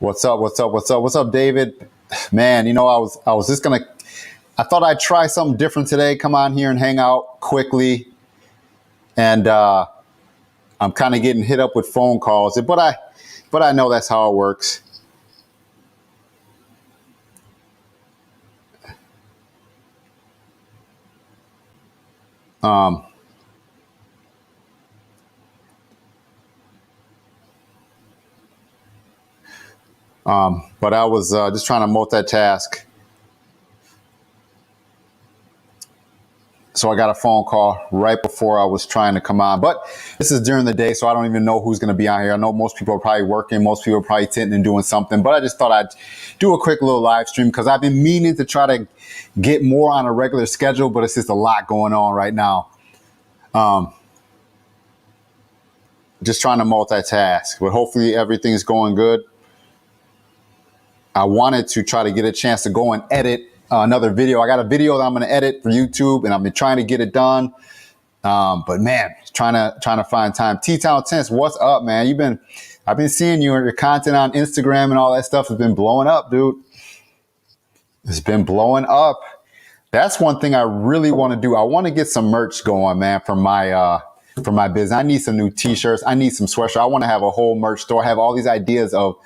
What's up? What's up? What's up? What's up, David? Man, you know, I thought I'd try something different today. Come on here and hang out quickly. And I'm kind of getting hit up with phone calls, but I know that's how it works. But I was just trying to multitask. So I got a phone call right before I was trying to come on. But this is during the day, so I don't even know who's going to be on here. I know most people are probably working. Most people are probably tinting and doing something. But I just thought I'd do a quick little live stream because I've been meaning to try to get more on a regular schedule, but it's just a lot going on right now. Just trying to multitask, but hopefully everything's going good. I wanted to try to get a chance to go and edit another video. I got a video that I'm going to edit for YouTube, and I've been trying to get it done. But man, trying to find time. T-Town Tints, what's up, man? I've been seeing your content on Instagram and all that stuff has been blowing up, dude. It's been blowing up. That's one thing I really want to do. I want to get some merch going, man, for my business. I need some new t-shirts. I need some sweatshirts. I want to have a whole merch store. I have all these ideas of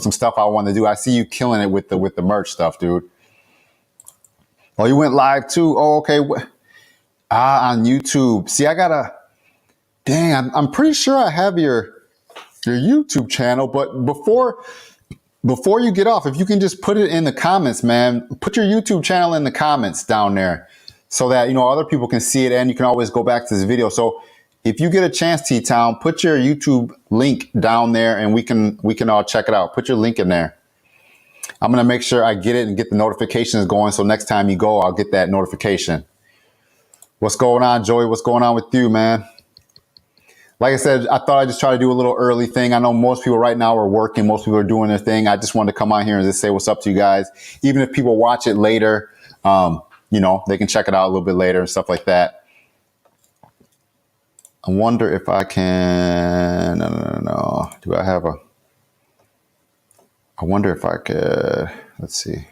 some stuff I want to do. I see you killing it with the merch stuff, dude. Oh, you went live too? Oh, okay. On YouTube. See, I'm pretty sure I have your YouTube channel, but before you get off, if you can just put it in the comments, man, put your YouTube channel in the comments down there so that, you know, other people can see it and you can always go back to this video. So if you get a chance, T-Town, put your YouTube link down there and we can all check it out. Put your link in there. I'm going to make sure I get it and get the notifications going. So next time you go, I'll get that notification. What's going on, Joey? What's going on with you, man? Like I said, I thought I'd just try to do a little early thing. I know most people right now are working. Most people are doing their thing. I just wanted to come on here and just say what's up to you guys. Even if people watch it later, you know, they can check it out a little bit later and stuff like that. I wonder if I can, no. Do I have I wonder if I could, let's see,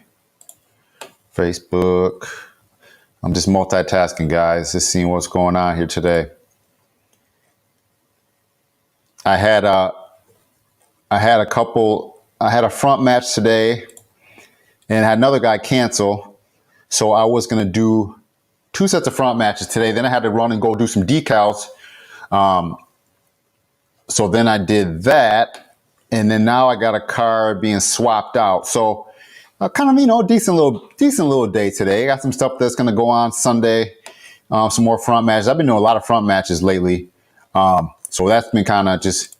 Facebook. I'm just multitasking, guys, just seeing what's going on here today. I had a front match today and had another guy cancel. So I was going to do 2 sets of front matches today. Then I had to run and go do some decals. So then I did that. And then now I got a car being swapped out. So kind of, you know, decent little day today. I got some stuff that's going to go on Sunday. Some more front matches. I've been doing a lot of front matches lately. So that's been kind of just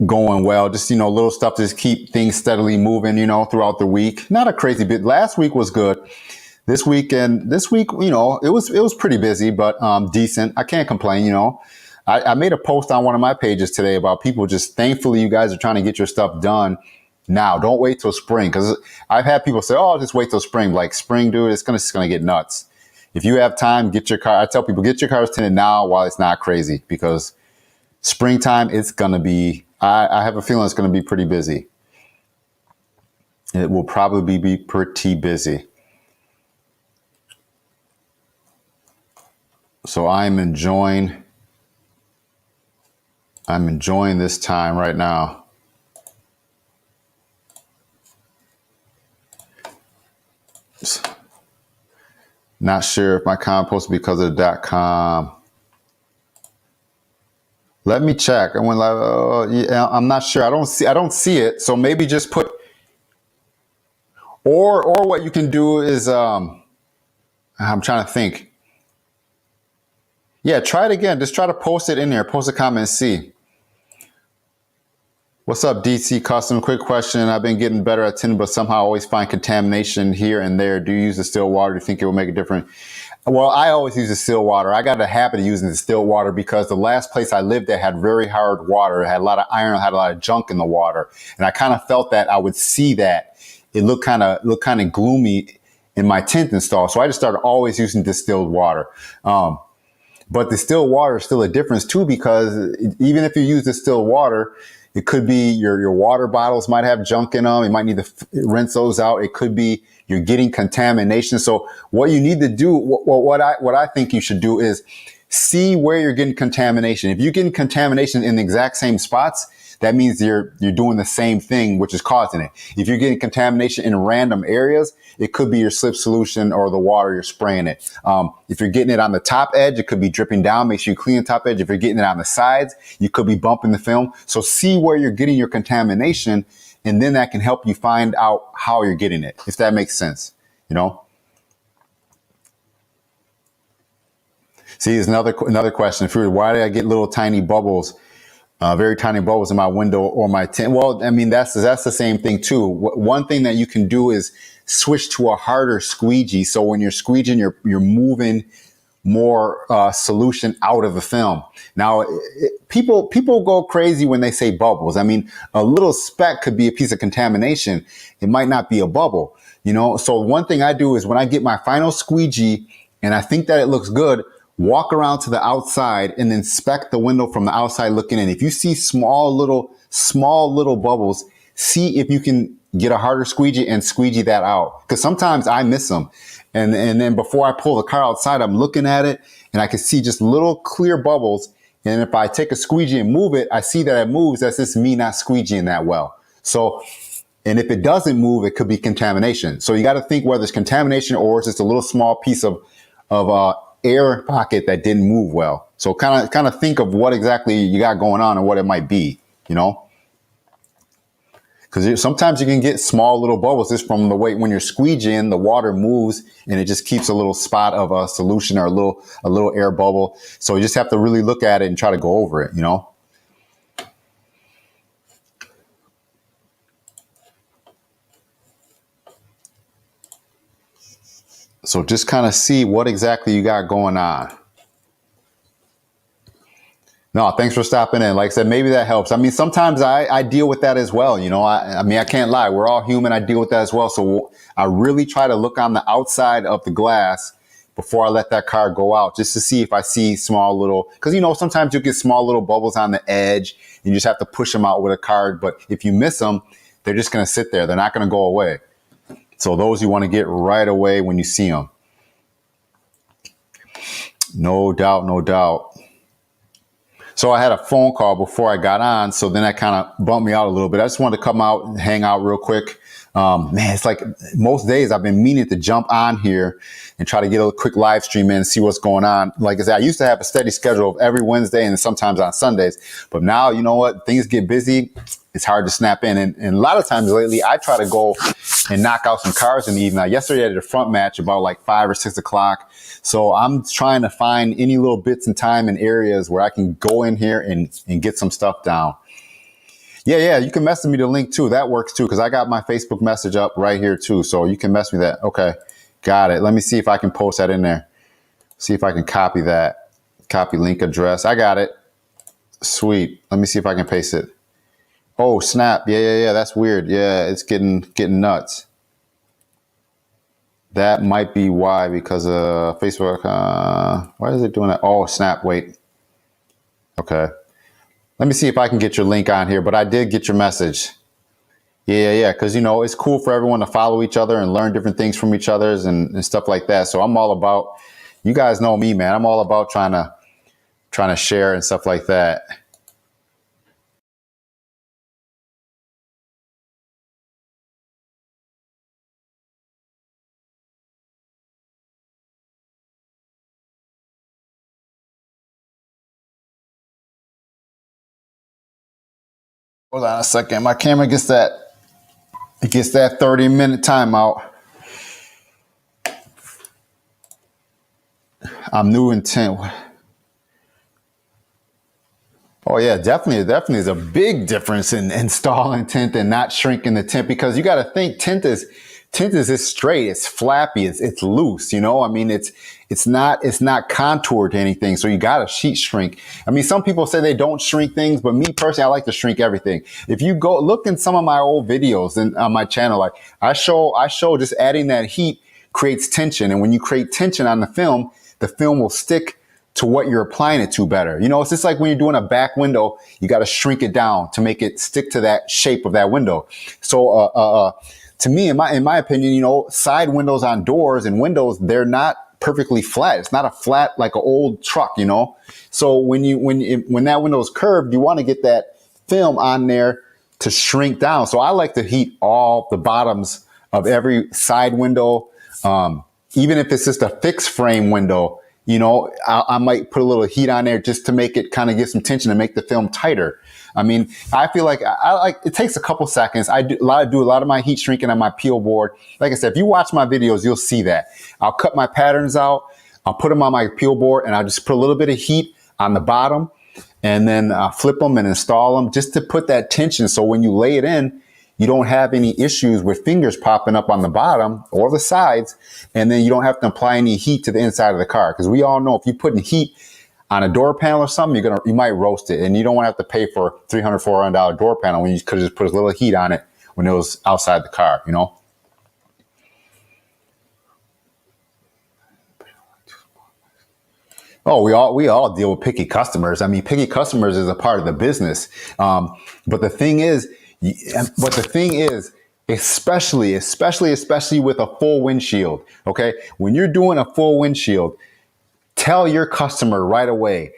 going well. Just, you know, little stuff to just keep things steadily moving, you know, throughout the week. Not a crazy bit. Last week was good. This week, you know, it was pretty busy, but decent. I can't complain, you know. I made a post on one of my pages today about people just, thankfully, you guys are trying to get your stuff done now. Don't wait till spring. Because I've had people say, oh, just wait till spring. Like spring, dude, it's gonna get nuts. If you have time, get your car. I tell people, get your cars tinted now while it's not crazy, because springtime, it's going to be, I have a feeling it's going to be pretty busy. It will probably be pretty busy. So I'm enjoying this time right now. Not sure if my comment posted because of the .com. Let me check. I went live. Yeah, I'm not sure. I don't see it. So maybe just put, or what you can do is, I'm trying to think. Yeah, try it again. Just try to post it in there. Post a comment and see. What's up, DC Custom? Quick question. I've been getting better at tinting, but somehow I always find contamination here and there. Do you use the still water? Do you think it will make a difference? Well, I always use the still water. I got a habit of using the still water because the last place I lived at had very hard water. It had a lot of iron, had a lot of junk in the water. And I kind of felt that I would see that. It looked kind of gloomy in my tint install. So I just started always using distilled water. But distilled water is still a difference too, because even if you use distilled water, it could be your water bottles might have junk in them. You might need to rinse those out. It could be you're getting contamination. So what you need to do, what I think you should do is see where you're getting contamination. If you're getting contamination in the exact same spots, that means you're doing the same thing, which is causing it. If you're getting contamination in random areas, it could be your slip solution or the water you're spraying it. If you're getting it on the top edge, it could be dripping down. Make sure you clean the top edge. If you're getting it on the sides, you could be bumping the film. So see where you're getting your contamination, and then that can help you find out how you're getting it, if that makes sense, you know? See, there's another question. Why do I get little tiny bubbles? Very tiny bubbles in my window or my tint. Well, I mean, that's the same thing too. One thing that you can do is switch to a harder squeegee. So when you're squeegeeing, you're moving more solution out of the film. Now, people go crazy when they say bubbles. I mean, a little speck could be a piece of contamination. It might not be a bubble, you know? So one thing I do is when I get my final squeegee and I think that it looks good, walk around to the outside and inspect the window from the outside looking in. If you see small little bubbles, see if you can get a harder squeegee and squeegee that out. Because sometimes I miss them. And then before I pull the car outside, I'm looking at it and I can see just little clear bubbles. And if I take a squeegee and move it, I see that it moves. That's just me not squeegeeing that well. So, and if it doesn't move, it could be contamination. So you got to think whether it's contamination or it's just a little small piece of air pocket that didn't move well. So kind of think of what exactly you got going on and what it might be, you know? Because sometimes you can get small little bubbles just from the way when you're squeegeeing, the water moves and it just keeps a little spot of a solution or a little air bubble. So you just have to really look at it and try to go over it, you know? So just kind of see what exactly you got going on. No, thanks for stopping in. Like I said, maybe that helps. I mean, sometimes I deal with that as well. You know, I mean, I can't lie. We're all human. I deal with that as well. So I really try to look on the outside of the glass before I let that car go out, just to see if I see small little, because, you know, sometimes you get small little bubbles on the edge. You just have to push them out with a card. But if you miss them, they're just going to sit there. They're not going to go away. So those you want to get right away when you see them. No doubt, no doubt. So I had a phone call before I got on, so then that kind of bumped me out a little bit. I just wanted to come out and hang out real quick. Man, it's like most days I've been meaning to jump on here and try to get a quick live stream in and see what's going on. Like I said, I used to have a steady schedule of every Wednesday and sometimes on Sundays. But now, you know what? Things get busy. It's hard to snap in. And a lot of times lately, I try to go and knock out some cars in the evening. Now, yesterday I did a front match about like 5 or 6 o'clock. So I'm trying to find any little bits in time and areas where I can go in here and get some stuff down. Yeah, you can message me the link too. That works too, because I got my Facebook message up right here too. So you can message me that. Okay, got it. Let me see if I can post that in there. See if I can copy that. Copy link address. I got it. Sweet. Let me see if I can paste it. Oh, snap. Yeah. That's weird. Yeah, it's getting nuts. That might be why, because Facebook, why is it doing that? Oh, snap. Wait. Okay. Let me see if I can get your link on here, but I did get your message. Yeah. Because, you know, it's cool for everyone to follow each other and learn different things from each other's and stuff like that. So I'm all about, you guys know me, man. I'm all about trying to share and stuff like that. Hold on a second. My camera gets that 30-minute timeout. I'm new in tint. Oh yeah, definitely is a big difference in installing tint and not shrinking the tint, because you got to think tint is straight, it's flappy, it's loose, you know? I mean, it's not contoured to anything. So you got to sheet shrink. I mean, some people say they don't shrink things, but me personally, I like to shrink everything. If you go look in some of my old videos on my channel, like I show just adding that heat creates tension. And when you create tension on the film will stick to what you're applying it to better. You know, it's just like when you're doing a back window, you got to shrink it down to make it stick to that shape of that window. So, to me, in my opinion, you know, side windows on doors and windows, they're not perfectly flat. It's not a flat like an old truck, you know. So when that window is curved, you want to get that film on there to shrink down. So I like to heat all the bottoms of every side window, even if it's just a fixed frame window. You know, I might put a little heat on there just to make it kind of get some tension and make the film tighter. I mean, I feel like it takes a couple seconds. I do a lot of my heat shrinking on my peel board. Like I said, if you watch my videos, you'll see that. I'll cut my patterns out. I'll put them on my peel board and I'll just put a little bit of heat on the bottom and then flip them and install them just to put that tension. So when you lay it in, you don't have any issues with fingers popping up on the bottom or the sides. And then you don't have to apply any heat to the inside of the car. Because we all know if you're putting heat on a door panel or something, you might roast it. And you don't want to have to pay for $300, $400 door panel when you could just put a little heat on it when it was outside the car, you know? Oh, we all deal with picky customers. I mean, picky customers is a part of the business. But the thing is, especially with a full windshield, okay? When you're doing a full windshield, tell your customer right away.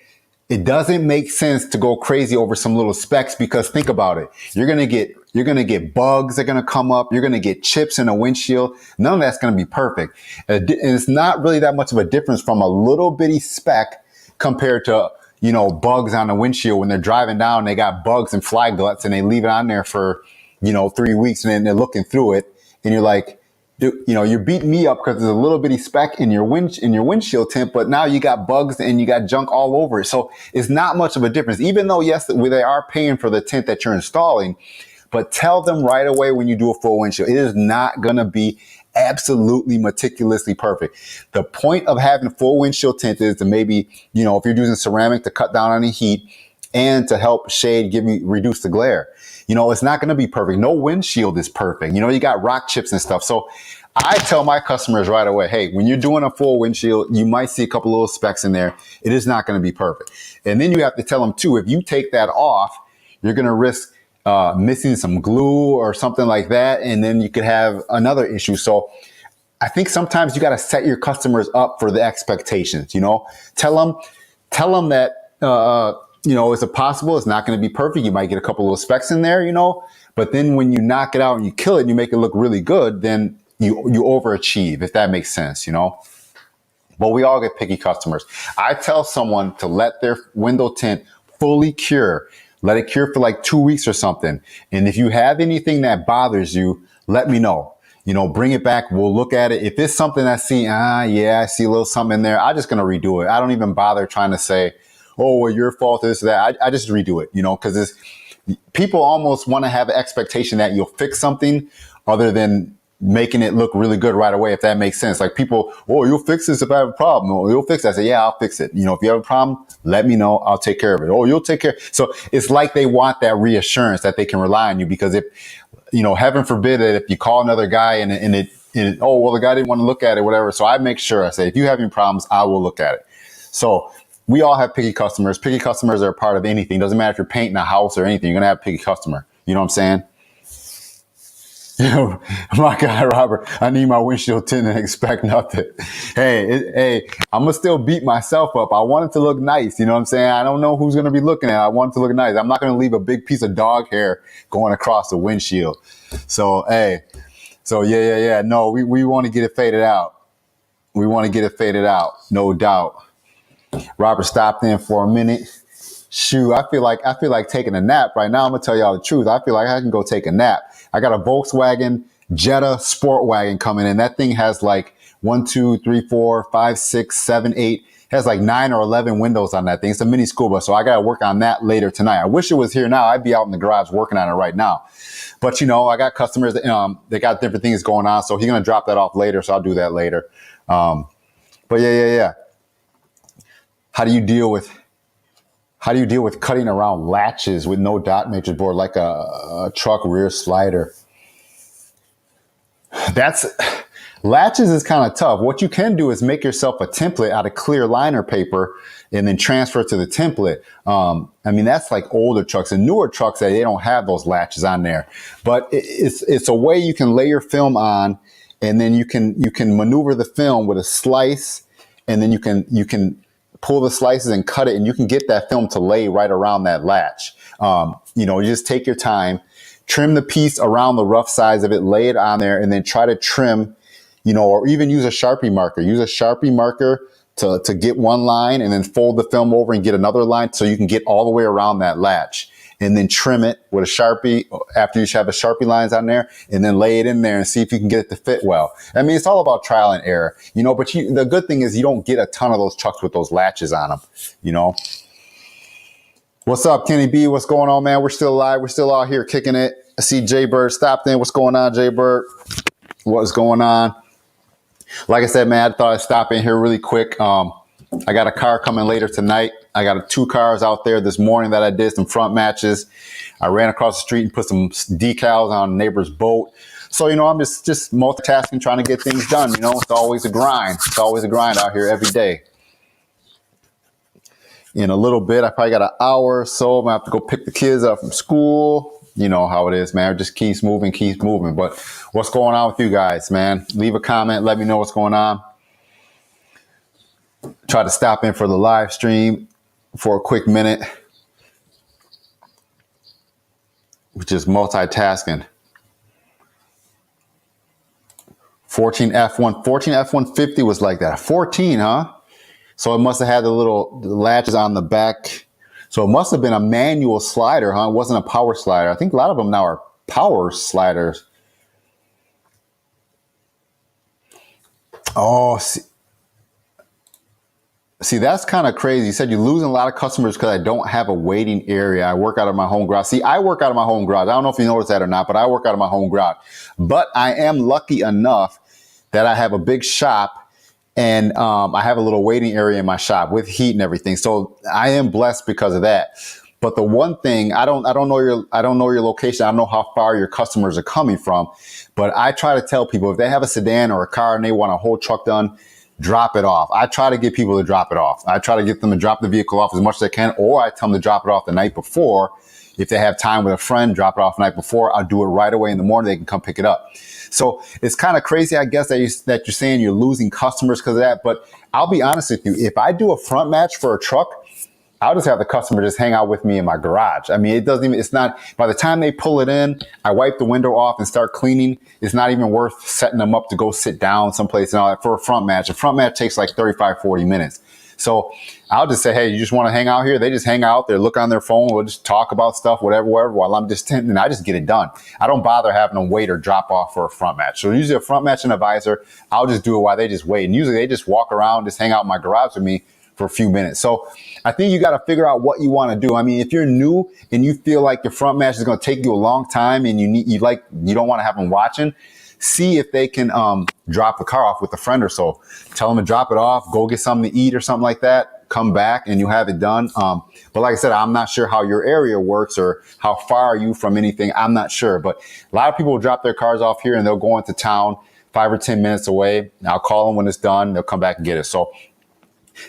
It doesn't make sense to go crazy over some little specs because think about it. You're going to get bugs that are going to come up. You're going to get chips in a windshield. None of that's going to be perfect. And it's not really that much of a difference from a little bitty speck compared to, you know, bugs on the windshield when they're driving down, they got bugs and fly guts and they leave it on there for, you know, 3 weeks and then they're looking through it and you're like, you know, you're beating me up because there's a little bitty speck in your windshield tint, but now you got bugs and you got junk all over it. So it's not much of a difference, even though, yes, they are paying for the tint that you're installing, but tell them right away when you do a full windshield, it is not going to be absolutely meticulously perfect. The point of having full windshield tint is to maybe, you know, if you're using ceramic to cut down on the heat and to help shade, reduce the glare. You know, it's not going to be perfect. No windshield is perfect. You know, you got rock chips and stuff. So I tell my customers right away, hey, when you're doing a full windshield, you might see a couple little specks in there. It is not going to be perfect. And then you have to tell them too, if you take that off, you're going to risk missing some glue or something like that. And then you could have another issue. So I think sometimes you got to set your customers up for the expectations, you know, tell them that, you know, is it possible? It's not going to be perfect. You might get a couple of specs in there, you know, but then when you knock it out and you kill it and you make it look really good, then you overachieve, if that makes sense, you know. But we all get picky customers. I tell someone to let their window tint fully cure. Let it cure for like 2 weeks or something. And if you have anything that bothers you, let me know. You know, bring it back. We'll look at it. If it's something I see, yeah, I see a little something in there, I'm just going to redo it. I don't even bother trying to say, oh, well, your fault, this, that. I just redo it, you know, because people almost want to have an expectation that you'll fix something other than making it look really good right away, if that makes sense. Like people, oh, you'll fix this if I have a problem. Oh, you'll fix it. I say, yeah, I'll fix it. You know, if you have a problem, let me know. I'll take care of it. Oh, you'll take care. So it's like they want that reassurance that they can rely on you because if, you know, heaven forbid it, if you call another guy and oh, well, the guy didn't want to look at it, whatever. So I make sure I say, if you have any problems, I will look at it. So we all have picky customers. Picky customers are a part of anything. Doesn't matter if you're painting a house or anything. You're going to have a picky customer. You know what I'm saying? You know, my guy, Robert, I need my windshield tint and expect nothing. Hey, I'm going to still beat myself up. I want it to look nice. You know what I'm saying? I don't know who's going to be looking at it. I want it to look nice. I'm not going to leave a big piece of dog hair going across the windshield. So, yeah. No, we want to get it faded out. We want to get it faded out. No doubt. Robert stopped in for a minute. Shoot, I feel like taking a nap right now. I'm gonna tell y'all the truth. I feel like I can go take a nap. I got a Volkswagen Jetta sport wagon coming in. That thing has like 1, 2, 3, 4, 5, 6, 7, 8. It has like 9 or 11 windows on that thing. It's a mini school bus. So I got to work on that later tonight. I wish it was here now. I'd be out in the garage working on it right now. But you know, I got customers that, they got different things going on. So he's going to drop that off later. So I'll do that later. But yeah. How do you deal with cutting around latches with no dot matrix board like a truck rear slider? That's Latches is kind of tough. What you can do is make yourself a template out of clear liner paper and then transfer it to the template. I mean, that's like older trucks and newer trucks that they don't have those latches on there. But it's a way you can lay your film on, and then you can maneuver the film with a slice, and then you can pull the slices and cut it, and you can get that film to lay right around that latch. You know, you just take your time, trim the piece around the rough sides of it, lay it on there, and then try to trim, you know, or even use a Sharpie marker. Use a Sharpie marker to get one line, and then fold the film over and get another line so you can get all the way around that latch. And then trim it with a Sharpie after you have the Sharpie lines on there, and then lay it in there and see if you can get it to fit well. I mean, it's all about trial and error, you know, but the good thing is you don't get a ton of those trucks with those latches on them, you know. What's up, Kenny B? What's going on, man? We're still alive. We're still out here kicking it. I see Jay Bird stopped in. What's going on, Jay Bird? What's going on? Like I said, man, I thought I'd stop in here really quick. I got a car coming later tonight. I got 2 cars out there this morning that I did some front matches. I ran across the street and put some decals on a neighbor's boat. So, you know, I'm just multitasking, trying to get things done. You know, it's always a grind. It's always a grind out here every day. In a little bit, I probably got an hour or so. I'm going to have to go pick the kids up from school. You know how it is, man. It just keeps moving. But what's going on with you guys, man? Leave a comment. Let me know what's going on. Try to stop in for the live stream for a quick minute. Just multitasking. 14 F-150 was like that. 14, huh? So it must have had the latches on the back. So it must have been a manual slider, huh? It wasn't a power slider. I think a lot of them now are power sliders. Oh, see, that's kind of crazy. You said you're losing a lot of customers because I don't have a waiting area. I work out of my home garage. See, I work out of my home garage. I don't know if you noticed that or not, but I work out of my home garage. But I am lucky enough that I have a big shop, and I have a little waiting area in my shop with heat and everything. So I am blessed because of that. But the one thing, I don't know your location. I don't know how far your customers are coming from, but I try to tell people if they have a sedan or a car and they want a whole truck done, drop it off. I try to get people to drop it off. I try to get them to drop the vehicle off as much as they can, or I tell them to drop it off the night before. If they have time with a friend, drop it off the night before. I'll do it right away in the morning. They can come pick it up. So it's kind of crazy, I guess, that you're saying you're losing customers because of that. But I'll be honest with you. If I do a front match for a truck, I'll just have the customer just hang out with me in my garage. I mean, it's not, by the time they pull it in, I wipe the window off and start cleaning. It's not even worth setting them up to go sit down someplace and all that for a front match. A front match takes like 35, 40 minutes. So I'll just say, hey, you just want to hang out here? They just hang out there, look on their phone. We'll just talk about stuff, whatever, while I'm just tinting, and I just get it done. I don't bother having them wait or drop off for a front match. So usually a front match and a visor, I'll just do it while they just wait. And usually they just walk around, just hang out in my garage with me for a few minutes. So I think you got to figure out what you want to do. I mean, if you're new and you feel like your front match is going to take you a long time and you don't want to have them watching, see if they can drop the car off with a friend or so. Tell them to drop it off, go get something to eat or something like that. Come back and you have it done. But like I said, I'm not sure how your area works or how far are you from anything. I'm not sure. But a lot of people will drop their cars off here and they'll go into town 5 or 10 minutes away. I'll call them when it's done. They'll come back and get it. So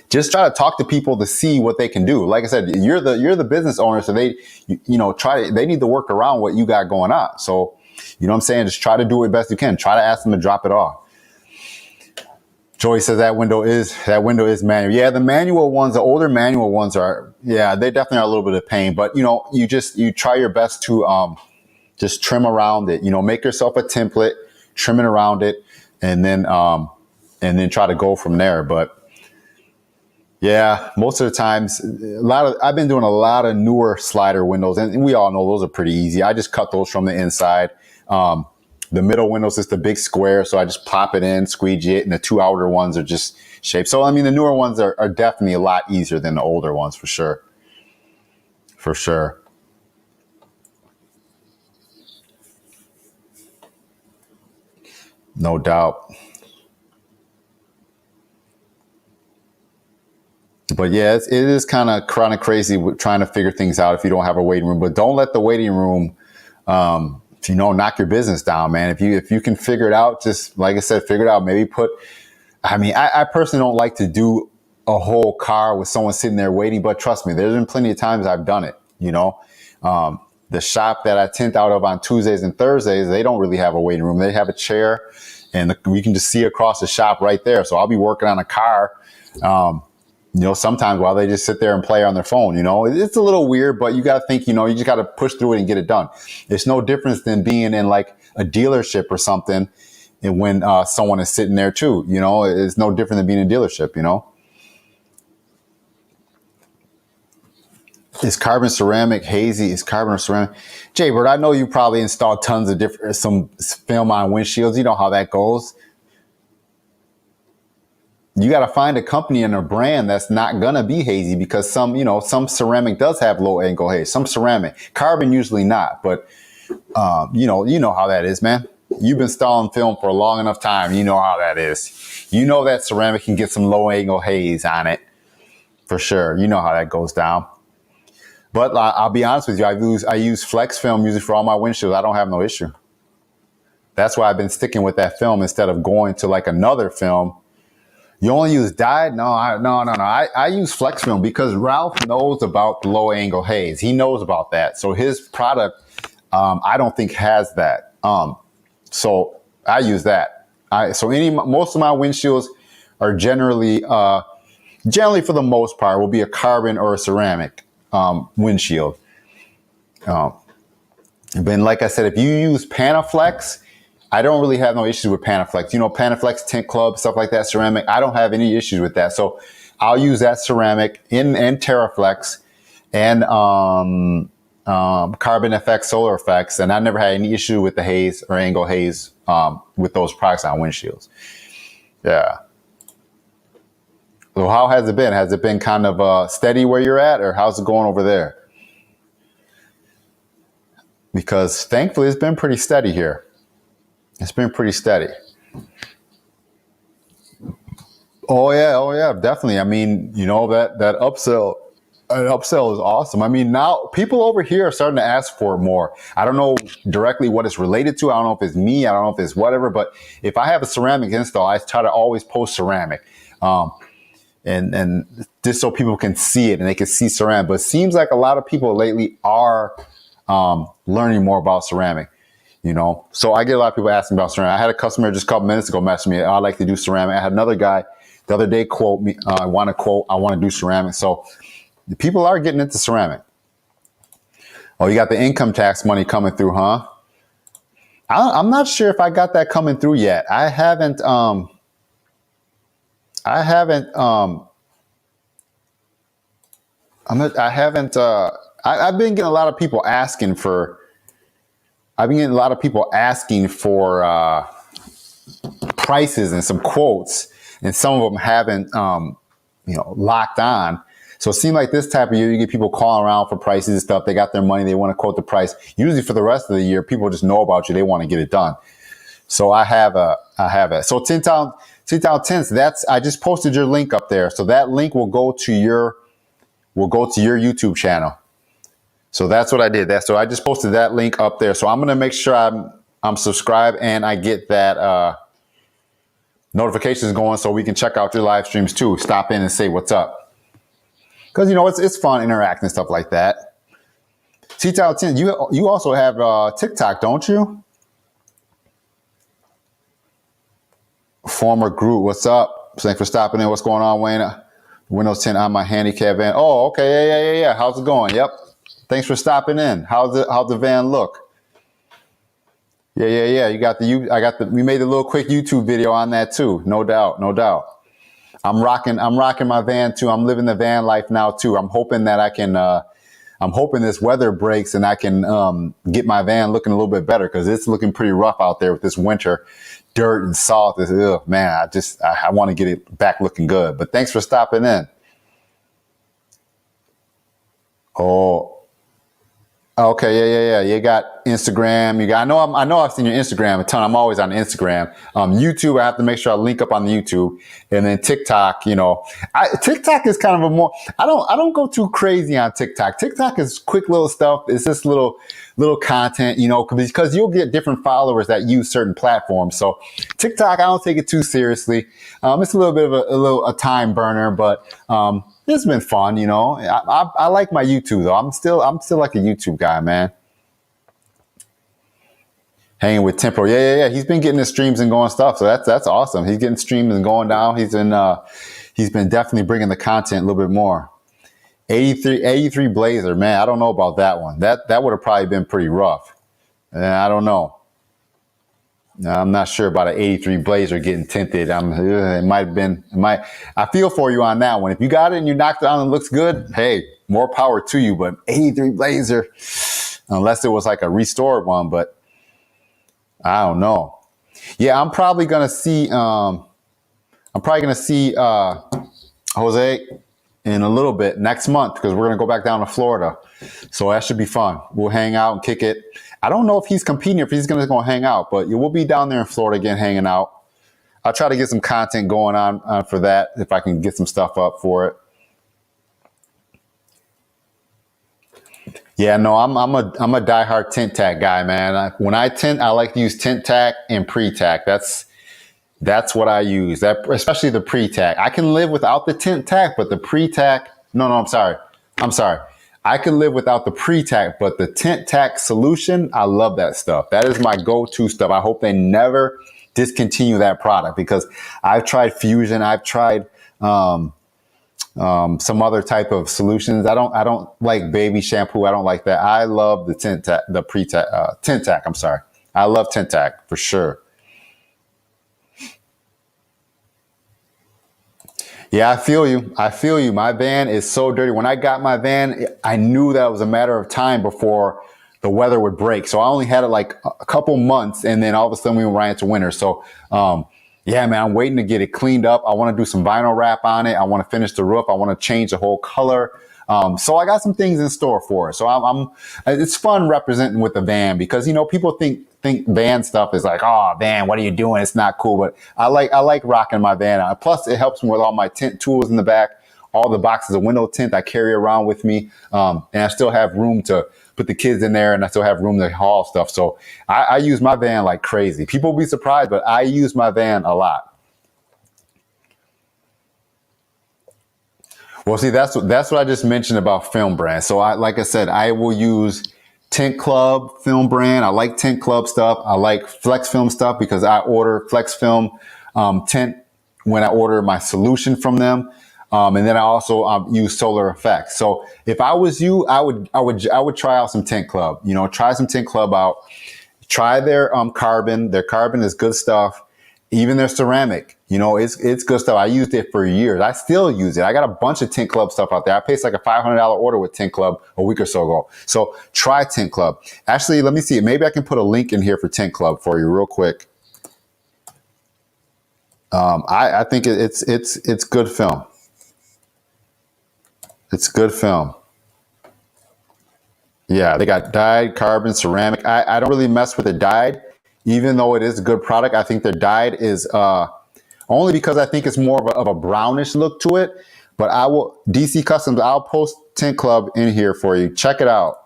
just try to talk to people to see what they can do. Like I said, you're the business owner, so they need to work around what you got going on. So, you know what I'm saying? Just try to do it best you can. Try to ask them to drop it off. Joey says that window is manual. Yeah, the manual ones, the older manual ones they definitely are a little bit of pain, but you try your best to just trim around it. Make yourself a template, trim it around it, and then try to go from there. But yeah, most of the times, I've been doing a lot of newer slider windows, and we all know those are pretty easy. I just cut those from the inside. The middle windows is the big square, so I just pop it in, squeegee it, and the 2 outer ones are just shaped. So, I mean, the newer ones are definitely a lot easier than the older ones, for sure. For sure. No doubt. But yeah, it is kind of crazy with trying to figure things out if you don't have a waiting room. But don't let the waiting room you know, knock your business down, man. If you can figure it out, just like I said, figure it out. Maybe I personally don't like to do a whole car with someone sitting there waiting, but trust me, there's been plenty of times I've done it, you know. The shop that I tint out of on Tuesdays and Thursdays, they don't really have a waiting room. They have a chair, and we can just see across the shop right there. So I'll be working on a car, you know, sometimes while they just sit there and play on their phone. You know, it's a little weird, but you got to think, you know, you just got to push through it and get it done. It's no difference than being in like a dealership or something, and when someone is sitting there too. You know, it's no different than being in a dealership. You know. Is carbon ceramic hazy? Is carbon or ceramic? Jay Bird, I know you probably installed tons of some film on windshields. You know how that goes. You got to find a company and a brand that's not going to be hazy, because some ceramic does have low angle haze. Some ceramic, carbon usually not, but you know how that is, man. You've been installing film for a long enough time. You know how that is. You know that ceramic can get some low angle haze on it for sure. You know how that goes down. But I'll be honest with you, I use flex film usually for all my windshields. I don't have no issue. That's why I've been sticking with that film instead of going to like another film. You only use dyed? No. I use flex film because Ralph knows about the low angle haze. He knows about that. So his product, I don't think has that. So I use that. Most of my windshields are generally for the most part will be a carbon or a ceramic windshield. But like I said, if you use Panaflex, I don't really have no issues with Panaflex. You know, Panaflex Tint Club, stuff like that, ceramic. I don't have any issues with that. So I'll use that ceramic and TerraFlex and Carbon FX, Solar Effects, and I never had any issue with the haze or angle haze with those products on windshields. Yeah. So how has it been? Has it been kind of steady where you're at, or how's it going over there? Because thankfully it's been pretty steady here. It's been pretty steady. Oh yeah, definitely. I mean, you know, that upsell is awesome. I mean, now people over here are starting to ask for it more. I don't know directly what it's related to. I don't know if it's me. I don't know if it's whatever. But if I have a ceramic install, I try to always post ceramic. And just so people can see it and they can see ceramic. But it seems like a lot of people lately are learning more about ceramic, you know. So I get a lot of people asking about ceramic. I had a customer just a couple minutes ago message me, I like to do ceramic. I had another guy the other day quote me, I want to do ceramic. So the people are getting into ceramic. Oh, you got the income tax money coming through, huh? I'm not sure if I got that coming through yet. I've been getting a lot of people asking for prices and some quotes, and some of them haven't, locked on. So it seems like this type of year, you get people calling around for prices and stuff. They got their money. They want to quote the price. Usually for the rest of the year, people just know about you. They want to get it done. So I have it. So Tints, I just posted your link up there. So that link will go to your YouTube channel. So that's what I did. So I just posted that link up there. So I'm going to make sure I'm subscribed and I get that notifications going so we can check out your live streams too. Stop in and say what's up. Because, you know, it's fun interacting and stuff like that. T-Town 10, you also have TikTok, don't you? Former Groot, what's up? Thanks for stopping in. What's going on, Wayne? Windows 10 on my handicap van. Oh, okay. Yeah. How's it going? Yep. Thanks for stopping in. How's the van look? Yeah. We made a little quick YouTube video on that too. No doubt. I'm rocking my van too. I'm living the van life now too. I'm hoping that I'm hoping this weather breaks and I can get my van looking a little bit better, because it's looking pretty rough out there with this winter. Dirt and salt. Man, I want to get it back looking good. But thanks for stopping in. Oh, Okay, yeah. You got Instagram. You got. I know I've seen your Instagram a ton. I'm always on Instagram. YouTube. I have to make sure I link up on the YouTube, and then TikTok. TikTok is kind of a more. I don't go too crazy on TikTok. TikTok is quick little stuff. It's just little content. Because you'll get different followers that use certain platforms. So TikTok, I don't take it too seriously. It's a little bit of a time burner, but it's been fun, I like my YouTube though. I'm still like a YouTube guy, man. Hanging with Tempo. Yeah. He's been getting his streams and going stuff. So that's awesome. He's getting streams and going down. He's been definitely bringing the content a little bit more. 83 Blazer, man. I don't know about that one. That would have probably been pretty rough. I don't know. I'm not sure about an 83 Blazer getting tinted. It might have been. I feel for you on that one. If you got it and you knocked it out and it looks good, hey, more power to you. But 83 Blazer, unless it was like a restored one, but I don't know. Yeah, I'm probably gonna see. Jose in a little bit next month because we're gonna go back down to Florida. So that should be fun. We'll hang out and kick it. I don't know if he's competing, if he's going to go hang out, but we'll be down there in Florida again hanging out. I'll try to get some content going on for that if I can get some stuff up for it. Yeah, no, I'm a diehard tint tack guy, man. When I tint, I like to use tint tack and pre-tack. That's what I use. Especially the pre-tack. I can live without the tint tack, but the pre-tack. No, I'm sorry. I can live without the pre-tack, but the tint tack solution, I love that stuff. That is my go-to stuff. I hope they never discontinue that product because I've tried Fusion. I've tried some other type of solutions. I don't like baby shampoo. I don't like that. I love the tint tack, tint tack. I'm sorry. I love tint tack for sure. Yeah, I feel you. My van is so dirty. When I got my van, I knew that it was a matter of time before the weather would break. So I only had it like a couple months and then all of a sudden we went right into winter. So, yeah, man, I'm waiting to get it cleaned up. I want to do some vinyl wrap on it. I want to finish the roof. I want to change the whole color. So I got some things in store for it. So it's fun representing with the van because, people think van stuff is like, oh, van, what are you doing? It's not cool. But I like rocking my van out. Plus it helps me with all my tint tools in the back, all the boxes of window tint I carry around with me. And I still have room to put the kids in there and I still have room to haul stuff. So I use my van like crazy. People will be surprised, but I use my van a lot. Well, see, that's what I just mentioned about film brand. So like I said, I will use Tint Club film brand. I like Tint Club stuff. I like Flex Film stuff because I order Flex Film tint when I order my solution from them. And then I also use Solar Effects. So if I was you, I would try out some Tint Club. Try some Tint Club out. Try their carbon. Their carbon is good stuff. Even their ceramic, it's good stuff. I used it for years. I still use it. I got a bunch of Tint Club stuff out there. I placed like a $500 order with Tint Club a week or so ago. So try Tint Club. Actually, let me see. Maybe I can put a link in here for Tint Club for you real quick. I think it's good film. It's good film. Yeah, they got dyed, carbon, ceramic. I don't really mess with the dyed, even though it is a good product. I think their dyed is only because I think it's more of a brownish look to it. But DC Customs, I'll post Tint Club in here for you. Check it out.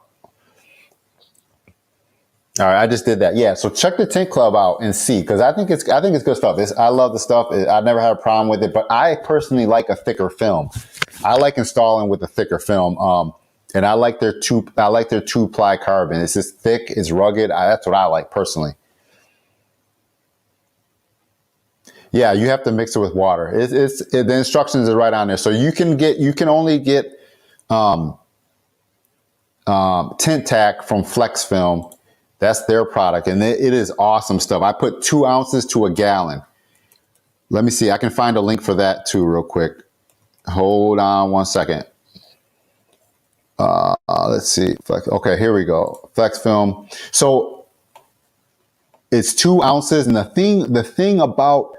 All right, I just did that. Yeah, so check the Tint Club out and see, because I think it's good stuff. I love the stuff. I've never had a problem with it, but I personally like a thicker film. I like installing with a thicker film. And I like their two ply carbon. It's just thick, it's rugged. That's what I like personally. Yeah, you have to mix it with water. The instructions are right on there. So you can only get tint tack from Flex Film. That's their product, and it is awesome stuff. I put 2 ounces to a gallon. Let me see. I can find a link for that too, real quick. Hold on one second. Let's see. Okay, here we go. Flex Film. So it's 2 ounces, and the thing about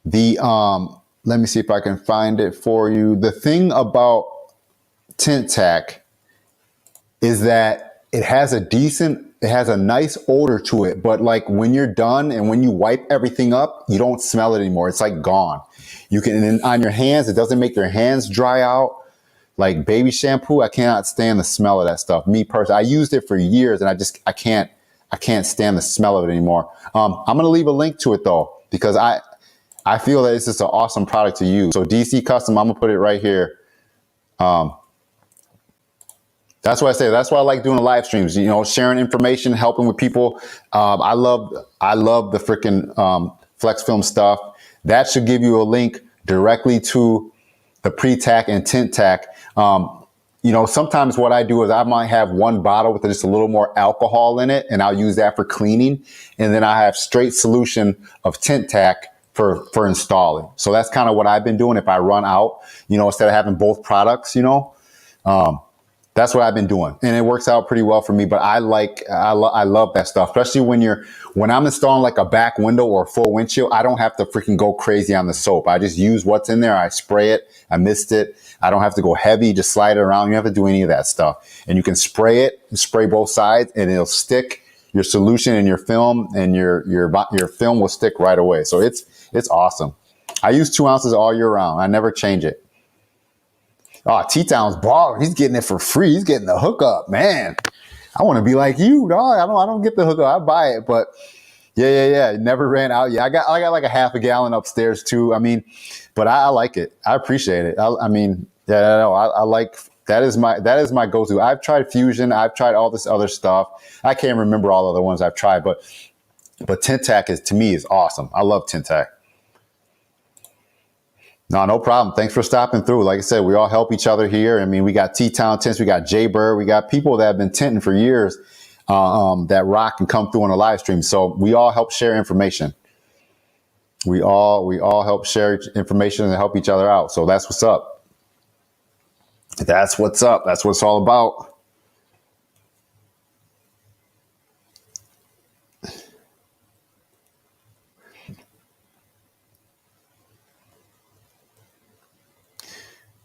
let me see if I can find it for you. The thing about tint tack is that it has a nice odor to it, but like when you're done and when you wipe everything up, you don't smell it anymore. It's like gone. You can, and then on your hands, it doesn't make your hands dry out. Like baby shampoo, I cannot stand the smell of that stuff. Me personally, I used it for years and I can't stand the smell of it anymore. I'm going to leave a link to it though, because I feel that it's just an awesome product to use. So DC Custom, I'm gonna put it right here. That's what I say. That's why I like doing the live streams, you know, sharing information, helping with people. I love the freaking flex film stuff. That should give you a link directly to the pre-tack and tint tack. You know, sometimes what I do is I might have one bottle with just a little more alcohol in it, and I'll use that for cleaning. And then I have straight solution of tint tack for installing. So that's kind of what I've been doing. If I run out, you know, instead of having both products, you know, that's what I've been doing, and it works out pretty well for me. But I love that stuff, especially when I'm installing like a back window or a full windshield. I don't have to freaking go crazy on the soap. I just use what's in there. I spray it. I mist it. I don't have to go heavy. Just slide it around. You don't have to do any of that stuff. And you can spray it, spray both sides, and it'll stick your solution in your film, and your film will stick right away. So it's awesome. I use 2 ounces all year round. I never change it. Oh, T-Town's baller. He's getting it for free. He's getting the hookup, man. I want to be like you, dog. I don't get the hookup. I buy it, but yeah. It never ran out. Yeah, I got like a half a gallon upstairs too. I mean, but I like it. I appreciate it. I mean, yeah, no, I like, that is my go-to. I've tried Fusion. I've tried all this other stuff. I can't remember all of the ones I've tried, but Tint Tack to me is awesome. I love Tint Tack. No problem. Thanks for stopping through. Like I said, we all help each other here. I mean, we got T-Town Tints, we got Jay-Bird, we got people that have been tinting for years that rock and come through on a live stream. So we all help share information. We all help share information and help each other out. So that's what's up. That's what's up. That's what it's all about.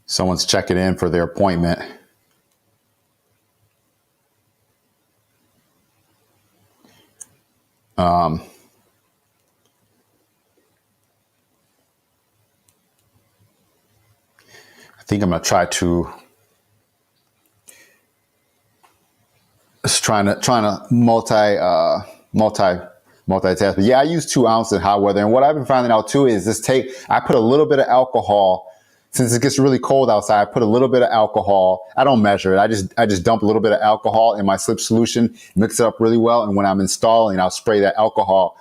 Someone's checking in for their appointment. I think I'm gonna try to trying to multitask. But yeah, I use 2 ounces in hot weather, and what I've been finding out too is I put a little bit of alcohol. Since it gets really cold outside, I put a little bit of alcohol. I don't measure it. I just dump a little bit of alcohol in my slip solution, mix it up really well, and when I'm installing, I'll spray that alcohol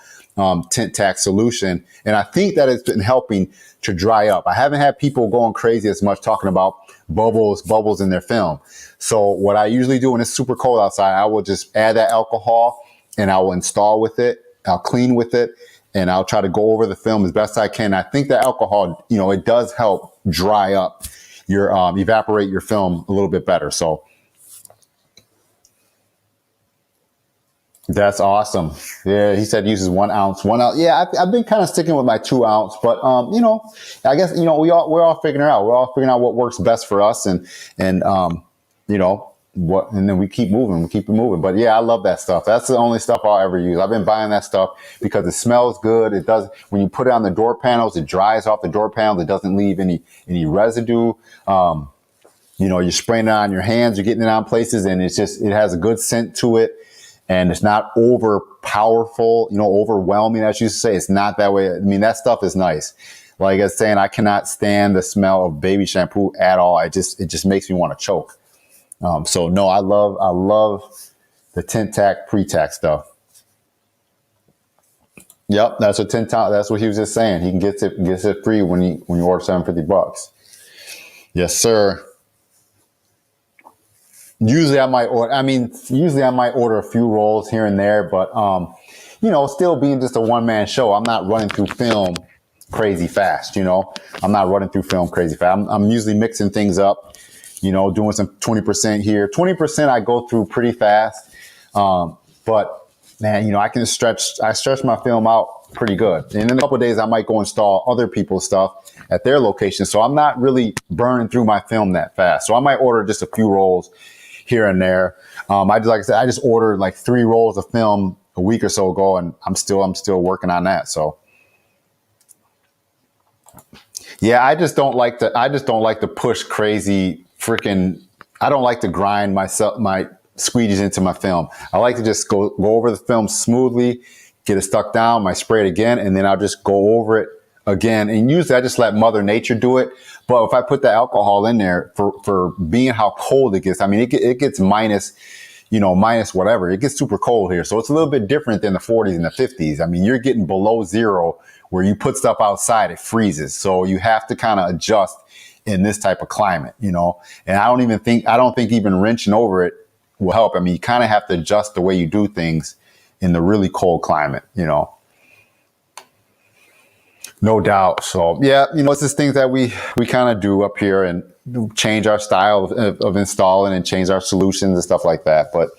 tint tack solution. And I think that it's been helping to dry up. I haven't had people going crazy as much talking about bubbles in their film. So what I usually do when it's super cold outside, I will just add that alcohol and I will install with it. I'll clean with it. And I'll try to go over the film as best I can. I think the alcohol, you know, it does help dry up your, evaporate your film a little bit better. So that's awesome. Yeah, he said uses 1 ounce. Yeah, I've been kind of sticking with my 2 ounce, but you know, I guess, you know, we're all figuring it out. We're all figuring out what works best for us, and you know, and then we keep moving, But yeah, I love that stuff. That's the only stuff I'll ever use. I've been buying that stuff because it smells good. It does, when you put it on the door panels, it dries off the door panels. It doesn't leave any residue. You know, you're spraying it on your hands, you're getting it on places, and it has a good scent to it. And it's not over powerful, you know, overwhelming, as you say. It's not that way. I mean, that stuff is nice. Like I was saying, I cannot stand the smell of baby shampoo at all. It just makes me want to choke. So no, I love the tint tack, pre-tack stuff. Yep, that's what he was just saying. He gets it free when you order $750. Yes, sir. Usually I might order a few rolls here and there, but you know, still being just a one-man show, I'm not running through film crazy fast, you know. I'm usually mixing things up. You know, doing some 20% here. 20% I go through pretty fast. But man, you know, I stretch my film out pretty good. And in a couple of days, I might go install other people's stuff at their location. So I'm not really burning through my film that fast. So I might order just a few rolls here and there. Like I said, I just ordered like 3 rolls of film a week or so ago, and I'm still working on that. So yeah, I just don't like to push crazy freaking. I don't like to grind my squeegees into my film. I like to just go over the film smoothly, get it stuck down, I spray it again, and then I'll just go over it again. And usually I just let Mother Nature do it. But if I put the alcohol in there for being how cold it gets, I mean, it gets minus whatever. It gets super cold here. So it's a little bit different than the 40s and the 50s. I mean, you're getting below zero where you put stuff outside, it freezes. So you have to kind of adjust in this type of climate, And I don't think even wrenching over it will help. I mean, you kind of have to adjust the way you do things in the really cold climate, No doubt. So yeah, it's just things that we kind of do up here and change our style of installing and change our solutions and stuff like that. But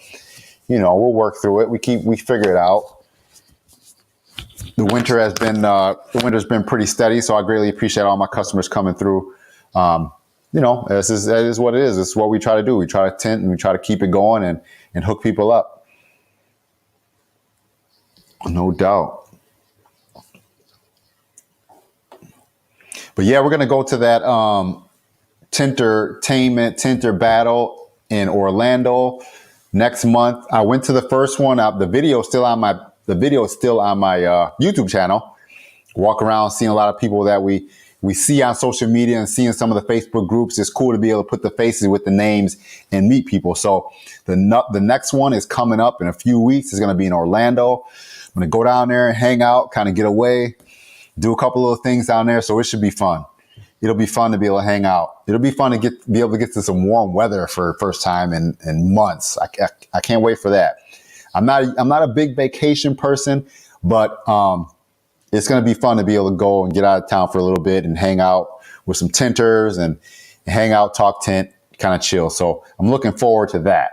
we'll work through it. We figure it out. The winter's been pretty steady, so I greatly appreciate all my customers coming through. That is what it is. It's what we try to do. We try to tint and we try to keep it going and hook people up. No doubt. But yeah, we're going to go to that Tinter battle in Orlando next month. I went to the first one. The video is still on my YouTube channel. Walk around seeing a lot of people that we see on social media and seeing some of the Facebook groups. It's cool to be able to put the faces with the names and meet people. So the next one is coming up in a few weeks. It's going to be in Orlando. I'm going to go down there and hang out, kind of get away, do a couple of things down there. So it should be fun. It'll be fun to be able to hang out. It'll be fun to be able to get to some warm weather for the first time in months. I can't wait for that. I'm not a big vacation person, but it's going to be fun to be able to go and get out of town for a little bit and hang out with some tinters and hang out, talk tint, kind of chill. So I'm looking forward to that.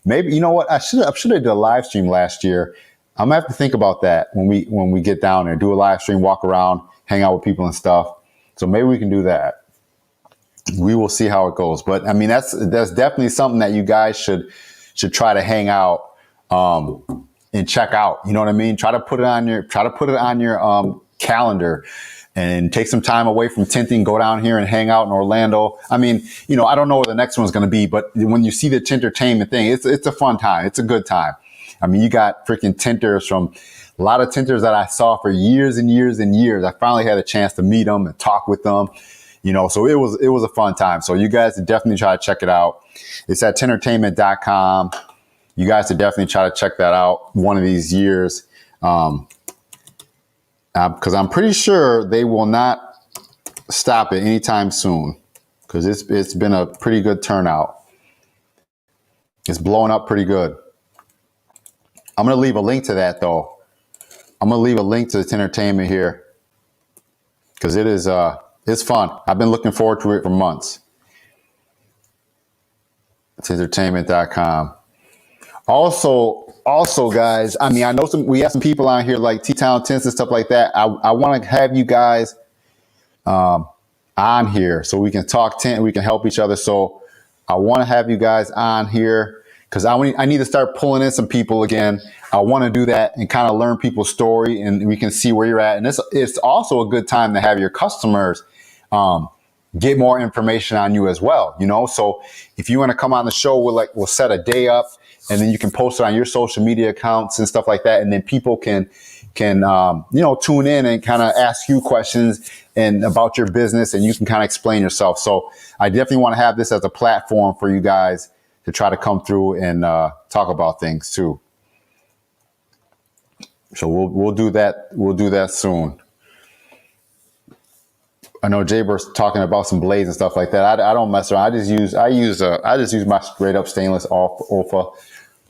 Maybe, you know what? I should have did a live stream last year. I'm gonna have to think about that when we get down there, do a live stream, walk around, hang out with people and stuff. So maybe we can do that. We will see how it goes. But I mean, that's definitely something that you guys should try to hang out and check out. You know what I mean? Try to put it on your calendar and take some time away from tinting, go down here and hang out in Orlando. I mean, I don't know where the next one's going to be, but when you see the Tintertainment thing, it's a fun time. It's a good time. I mean, you got freaking tinters from a lot of tinters that I saw for years and years and years. I finally had a chance to meet them and talk with them, so it was a fun time. So you guys should definitely try to check it out. It's at tintertainment.com. You guys should definitely try to check that out one of these years. Because I'm pretty sure they will not stop it anytime soon, because it's been a pretty good turnout. It's blowing up pretty good. I'm going to leave a link to that, though. I'm going to leave a link to the Tintertainment here, because it's fun. I've been looking forward to it for months. Tintertainment.com. Also, guys, I mean, I know we have some people on here like T-Town Tints and stuff like that. I want to have you guys on here so we can talk tint and we can help each other. So I want to have you guys on here because I need to start pulling in some people again. I want to do that and kind of learn people's story, and we can see where you're at. And it's also a good time to have your customers get more information on you as well. So if you want to come on the show, we'll set a day up, and then you can post it on your social media accounts and stuff like that. And then people can tune in and kind of ask you questions and about your business, and you can kind of explain yourself. So I definitely want to have this as a platform for you guys to try to come through and talk about things too. So we'll do that. We'll do that soon. I know Jaber's talking about some blades and stuff like that. I don't mess around. I just use my straight up stainless OFA,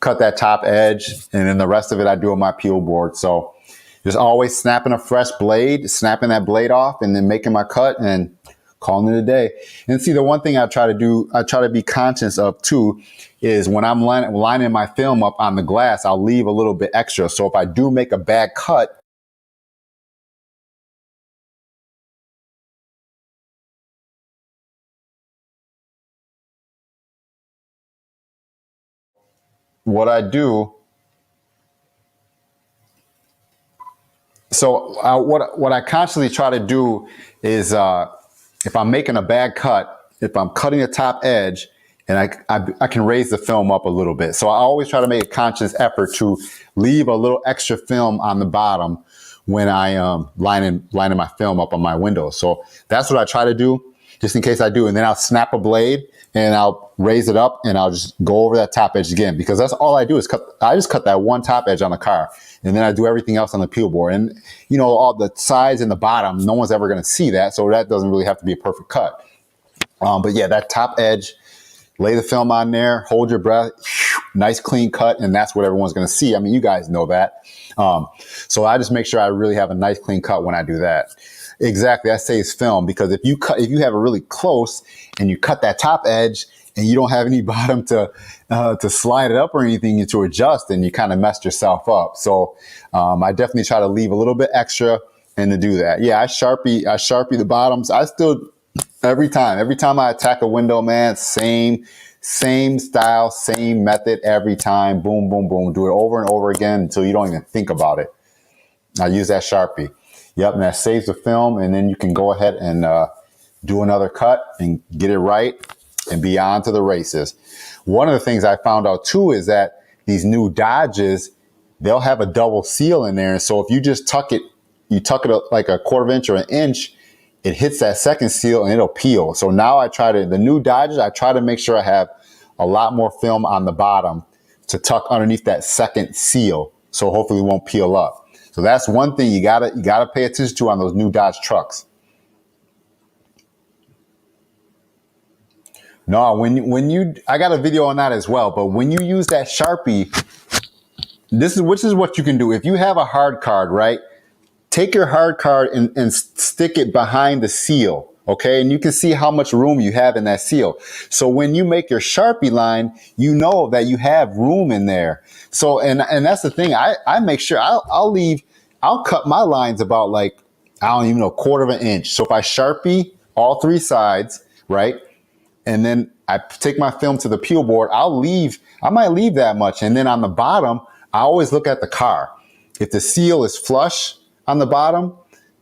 cut that top edge, and then the rest of it I do on my peel board. So just always snapping a fresh blade, snapping that blade off, and then making my cut and calling it a day. And see, the one thing I try to be conscious of too, is when I'm lining my film up on the glass, I'll leave a little bit extra. So if I do make a bad cut, what I do, so what I constantly try to do is if I'm making a bad cut, if I'm cutting the top edge, and I can raise the film up a little bit. So I always try to make a conscious effort to leave a little extra film on the bottom when I lining my film up on my windows. So that's what I try to do, just in case I do. And then I'll snap a blade and I'll raise it up and I'll just go over that top edge again, because that's all I do is I just cut that one top edge on the car, and then I do everything else on the peel board. And you know, all the sides and the bottom, no one's ever going to see that, so that doesn't really have to be a perfect cut. But yeah, that top edge, lay the film on there, hold your breath, nice clean cut, and that's what everyone's going to see. I mean, you guys know that. So I just make sure I really have a nice clean cut when I do that. Exactly, that saves film, because if you have it really close and you cut that top edge and you don't have any bottom to slide it up or anything to adjust, then you kind of messed yourself up. So I definitely try to leave a little bit extra and to do that. Yeah, I sharpie the bottoms. I still, every time I attack a window, man, same style, same method every time. Boom, boom, boom. Do it over and over again until you don't even think about it. I use that Sharpie. Yep, and that saves the film, and then you can go ahead and do another cut and get it right and be on to the races. One of the things I found out too is that these new Dodges, they'll have a double seal in there. And so if you just tuck it like a quarter of an inch or an inch, it hits that second seal and it'll peel. So now the new Dodges, I try to make sure I have a lot more film on the bottom to tuck underneath that second seal, so hopefully it won't peel up. So that's one thing you gotta pay attention to on those new Dodge trucks. No, I got a video on that as well, but when you use that Sharpie, which is what you can do. If you have a hard card, right? Take your hard card and stick it behind the seal, okay? And you can see how much room you have in that seal. So when you make your Sharpie line, you know that you have room in there. So, and that's the thing, I make sure I'll cut my lines about, like, I don't even know, quarter of an inch. So if I Sharpie all three sides, right? And then I take my film to the peel board, I might leave that much. And then on the bottom, I always look at the car. If the seal is flush on the bottom,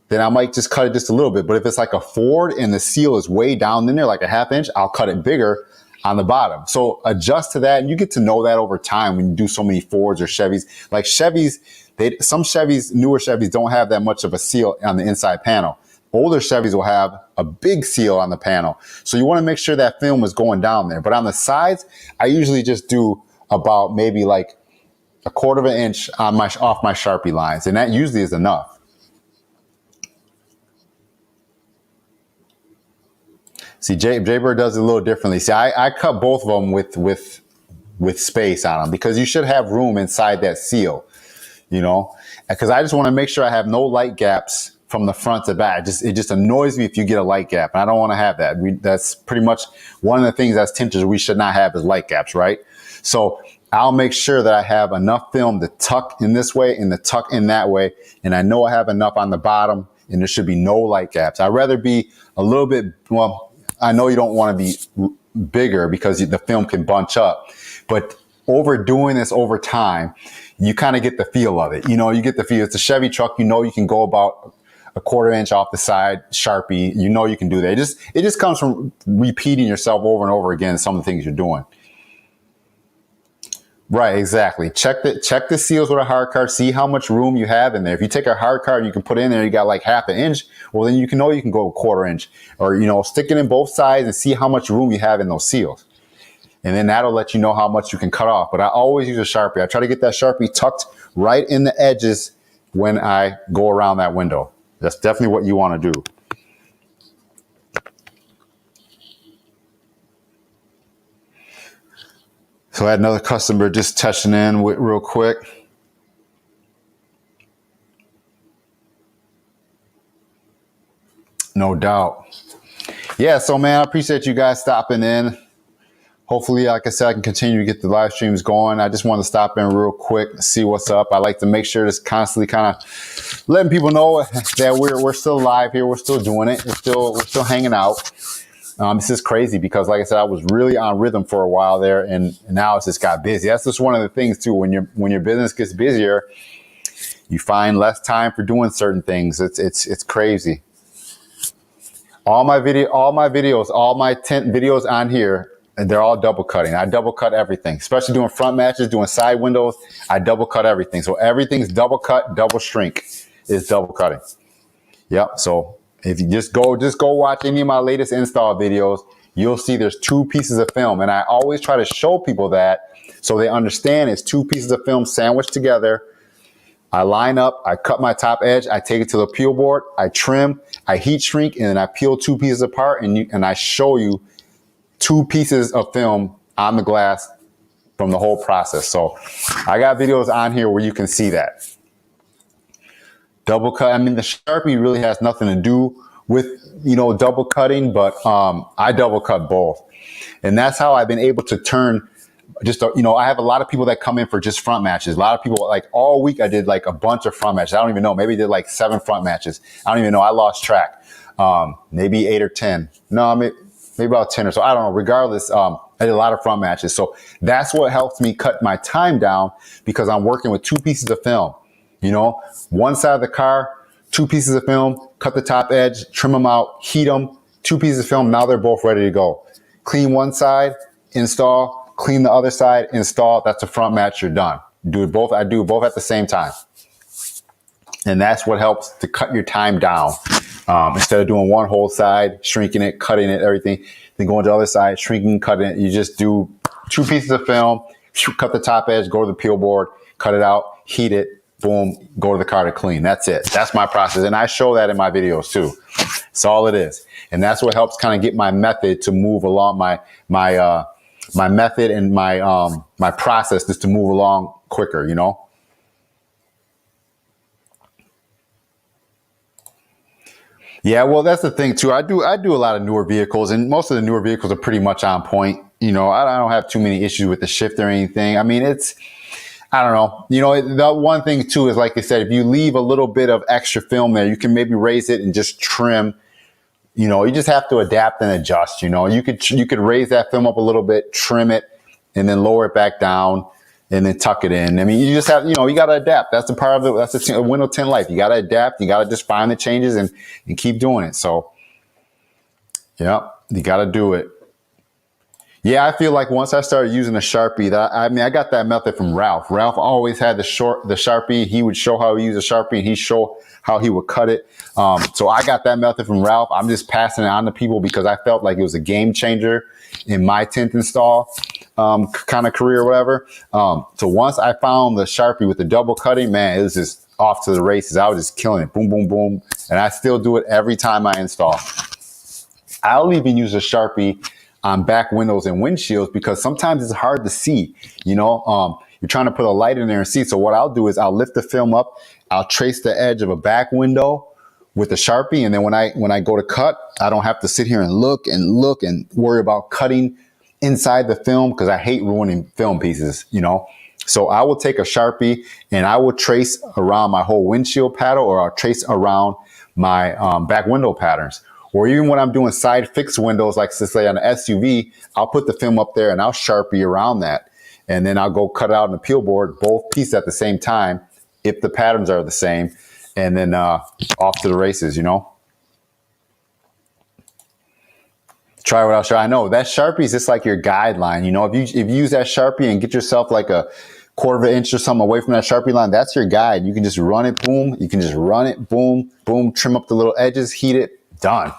then I might just cut it just a little bit. But if it's like a Ford and the seal is way down in there, like a half inch, I'll cut it bigger on the bottom. So adjust to that, and you get to know that over time when you do so many Fords or Chevys. Like Chevys, some Chevys, newer Chevys, don't have that much of a seal on the inside panel. Older Chevys will have a big seal on the panel. So you want to make sure that film is going down there. But on the sides, I usually just do about maybe like a quarter of an inch on off my Sharpie lines, and that usually is enough. See, Jaybird does it a little differently. See, I cut both of them with space on them, because you should have room inside that seal, you know, because I just want to make sure I have no light gaps from the front to back. It just annoys me if you get a light gap, and I don't want to have that. That's pretty much one of the things as tinters we should not have is light gaps, right? So I'll make sure that I have enough film to tuck in this way and to tuck in that way, and I know I have enough on the bottom, and there should be no light gaps. I'd rather be a little bit, well, I know you don't want to be bigger because the film can bunch up, but overdoing this over time, you kind of get the feel of it. You know, you get the feel. It's a Chevy truck. You know, you can go about a quarter inch off the side, Sharpie. You know, you can do that. It just comes from repeating yourself over and over again, some of the things you're doing. Right, exactly. Check the seals with a hard card. See how much room you have in there. If you take a hard card and you can put in there, you got like half an inch. Well, then you can go a quarter inch, or stick it in both sides and see how much room you have in those seals, and then that'll let you know how much you can cut off. But I always use a Sharpie. I try to get that Sharpie tucked right in the edges when I go around that window. That's definitely what you want to do. So I had another customer just touching in real quick. No doubt. Yeah, so man, I appreciate you guys stopping in. Hopefully, like I said, I can continue to get the live streams going. I just want to stop in real quick, see what's up. I like to make sure it's constantly kind of letting people know that we're still live here. We're still doing it. We're still hanging out. It's just crazy because, like I said, I was really on rhythm for a while there, and now it's just got busy. That's just one of the things too. When your business gets busier, you find less time for doing certain things. It's crazy. All my videos, all my tint videos on here, and they're all double cutting. I double cut everything, especially doing front matches, doing side windows. I double cut everything. So everything's double cut, double shrink is double cutting. Yep. So if you just go watch any of my latest install videos, you'll see there's 2 pieces of film. And I always try to show people that so they understand it's 2 pieces of film sandwiched together. I line up, I cut my top edge, I take it to the peel board, I trim, I heat shrink, and then I peel 2 pieces apart, and I show you 2 pieces of film on the glass from the whole process. So I got videos on here where you can see that. Double cut, I mean, the Sharpie really has nothing to do with, double cutting, but I double cut both. And that's how I've been able to turn I have a lot of people that come in for just front matches. A lot of people, like all week I did like a bunch of front matches. I don't even know. Maybe I did like 7 front matches. I don't even know. I lost track. Maybe 8 or 10. No, maybe about 10 or so. I don't know. Regardless, I did a lot of front matches. So that's what helps me cut my time down because I'm working with 2 pieces of film. One side of the car, 2 pieces of film, cut the top edge, trim them out, heat them, 2 pieces of film. Now they're both ready to go. Clean one side, install. Clean the other side, install. That's a front match. You're done. Do it both. I do both at the same time. And that's what helps to cut your time down. Instead of doing one whole side, shrinking it, cutting it, everything, then going to the other side, shrinking, cutting it. You just do 2 pieces of film, cut the top edge, go to the peel board, cut it out, heat it, boom, go to the car to clean. That's it. That's my process. And I show that in my videos too. That's all it is. And that's what helps kind of get my method to move along, my method and my process is to move along quicker, Yeah, well, that's the thing too. I do a lot of newer vehicles, and most of the newer vehicles are pretty much on point. I don't have too many issues with the shift or anything. I mean, I don't know. The one thing too is, like I said, if you leave a little bit of extra film there, you can maybe raise it and just trim. You just have to adapt and adjust. You could raise that film up a little bit, trim it, and then lower it back down, and then tuck it in. I mean, you just have, you got to adapt. That's the part of it. That's the window tint life. You got to adapt. You got to just find the changes and keep doing it. So, yeah, you got to do it. Yeah, I feel like once I started using a Sharpie, I got that method from Ralph. Ralph always had the Sharpie. He would show how he used a Sharpie, and he'd show how he would cut it. So I got that method from Ralph. I'm just passing it on to people because I felt like it was a game changer in my tint install kind of career or whatever. So once I found the Sharpie with the double cutting, man, it was just off to the races. I was just killing it. Boom, boom, boom. And I still do it every time I install. I'll even use a Sharpie on back windows and windshields because sometimes it's hard to see, you're trying to put a light in there and see. So what I'll do is I'll lift the film up. I'll trace the edge of a back window with a Sharpie. And then when I go to cut, I don't have to sit here and look and worry about cutting inside the film because I hate ruining film pieces, So I will take a Sharpie and I will trace around my whole windshield pattern, or I'll trace around my back window patterns. Or even when I'm doing side fixed windows, like say on an SUV, I'll put the film up there and I'll Sharpie around that. And then I'll go cut it out on the peel board, both pieces at the same time, if the patterns are the same. And then off to the races, Try what I'll show. I know that Sharpie is just like your guideline. If you use that Sharpie and get yourself like a 1/4 inch or something away from that Sharpie line, that's your guide. You can just run it, boom. You can just run it, boom, boom, trim up the little edges, heat it, done.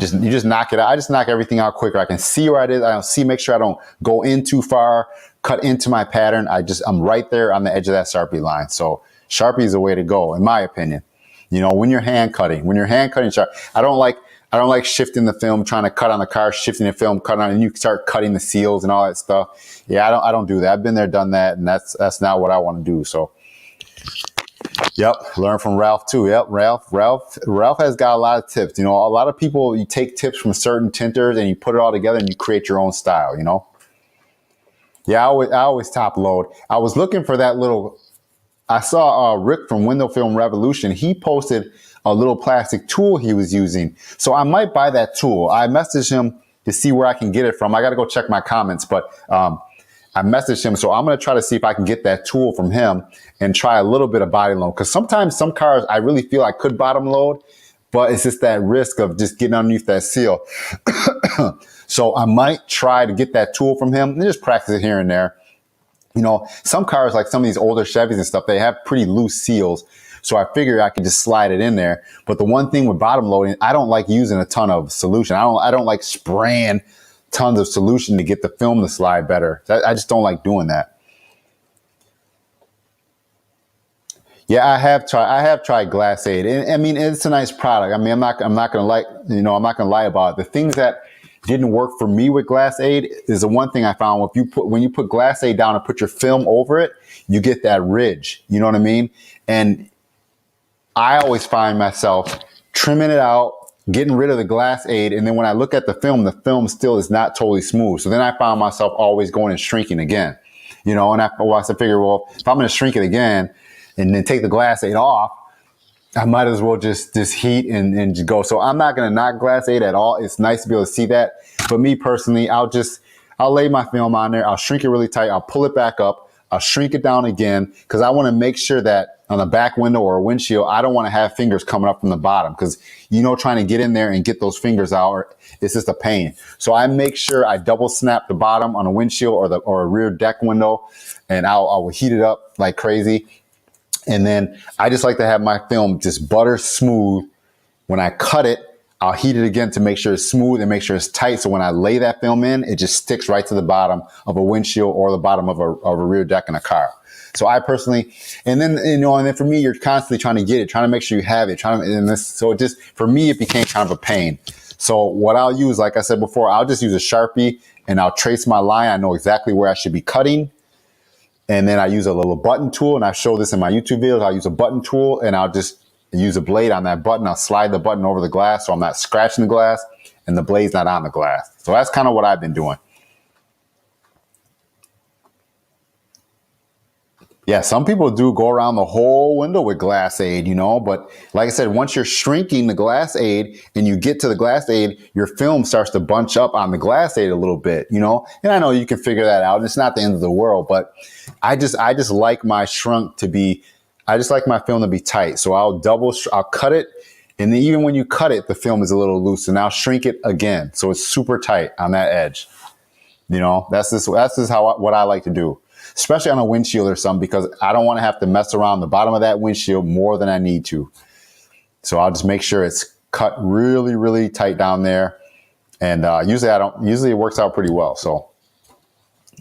You just knock it out. I just knock everything out quicker. I can see where it is. I don't see, make sure I don't go in too far, cut into my pattern. I'm right there on the edge of that Sharpie line. So Sharpie is the way to go, in my opinion. When you're hand cutting, I don't like shifting the film, trying to cut on the car, shifting the film, cutting on, and you start cutting the seals and all that stuff. Yeah, I don't do that. I've been there, done that, and that's not what I want to do. So, yep, learn from Ralph too. Yep, Ralph has got a lot of tips. A lot of people, you take tips from certain tinters and you put it all together and you create your own style. Yeah, I always top load. I was looking for that little I saw Rick from Window Film Revolution. He posted a little plastic tool he was using. So I might buy that tool. I messaged him to see where I can get it from. I got to go check my comments, but I messaged him. So I'm going to try to see if I can get that tool from him and try a little bit of body load. Because sometimes some cars, I really feel I could bottom load, but it's just that risk of just getting underneath that seal. So I might try to get that tool from him and just practice it here and there. You know, some cars, like some of these older Chevys and stuff, they have pretty loose seals. So I figure I could just slide it in there. But the one thing with bottom loading, I don't like using a ton of solution. I don't like spraying tons of solution to get the film to slide better. I just don't like doing that. Yeah, I have tried Glass Aid. And, I mean, it's a nice product. I mean, I'm not gonna lie about it. The things that didn't work for me with Glass Aid is the one thing I found. When you put Glass Aid down and put your film over it, you get that ridge. You know what I mean? And I always find myself trimming it out, getting rid of the Glass Aid, and then when I look at the film still is not totally smooth. So then I found myself always going and shrinking again. You know, and I figure, well, if I'm going to shrink it again and then take the Glass Aid off, I might as well just heat and just go. So I'm not going to knock Glass Aid at all. It's nice to be able to see that. But me personally, I'll lay my film on there. I'll shrink it really tight. I'll pull it back up. I'll shrink it down again because I want to make sure that on a back window or a windshield, I don't want to have fingers coming up from the bottom because, you know, trying to get in there and get those fingers out, it's just a pain. So I make sure I double snap the bottom on a windshield or a rear deck window, and I will heat it up like crazy. And then I just like to have my film just butter smooth. When I cut it, I'll heat it again to make sure it's smooth and make sure it's tight. So when I lay that film in, it just sticks right to the bottom of a windshield or the bottom of a rear deck in a car. So I personally, and then for me, you're constantly trying to get it, trying to make sure you have it, so it just, for me, it became kind of a pain. So what I'll use, like I said before, I'll just use a Sharpie and I'll trace my line. I know exactly where I should be cutting. And then I use a little button tool, and I show this in my YouTube videos. I'll use a button tool and I'll just use a blade on that button. I'll slide the button over the glass so I'm not scratching the glass and the blade's not on the glass. So that's kind of what I've been doing. Yeah, some people do go around the whole window with Glass Aid, you know, but like I said, once you're shrinking the Glass Aid and you get to the Glass Aid, your film starts to bunch up on the Glass Aid a little bit, you know, and I know you can figure that out and it's not the end of the world, but I just like my film to be tight. So I'll cut it. And then even when you cut it, the film is a little loose, and I'll shrink it again. So it's super tight on that edge. You know, that's just what I like to do, especially on a windshield or something, because I don't want to have to mess around the bottom of that windshield more than I need to. So I'll just make sure it's cut really, really tight down there. And usually it works out pretty well. So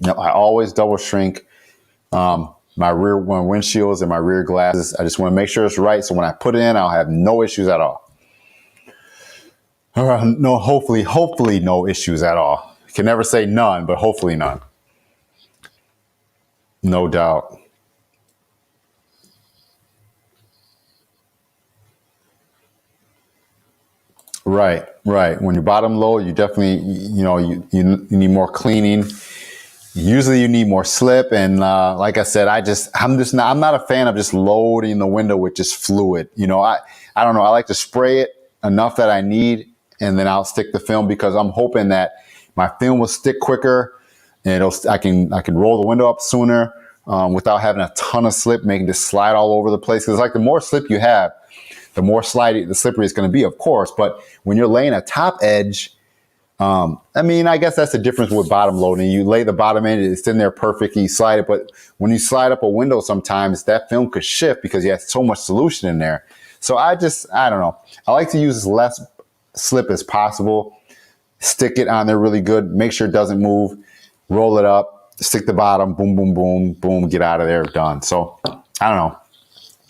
I always double shrink my rear windshields and my rear glasses. I just want to make sure it's right. So when I put it in, I'll have no issues at all. No, hopefully no issues at all. Can never say none, but hopefully none. No doubt. Right. When you bottom load, you definitely, you need more cleaning. Usually you need more slip. And like I said, I'm not a fan of just loading the window with just fluid. You know, I don't know. I like to spray it enough that I need, and then I'll stick the film because I'm hoping that my film will stick quicker and I can roll the window up sooner without having a ton of slip, making it slide all over the place. Because like the more slip you have, the more the slippery it's going to be, of course. But when you're laying a top edge, I guess that's the difference with bottom loading. You lay the bottom end, it's in there perfect, you slide it. But when you slide up a window, sometimes that film could shift because you have so much solution in there. So I don't know. I like to use as less slip as possible. Stick it on there really good. Make sure it doesn't move. Roll it up. Stick the bottom. Boom, boom, boom, boom. Get out of there. Done. So I don't know.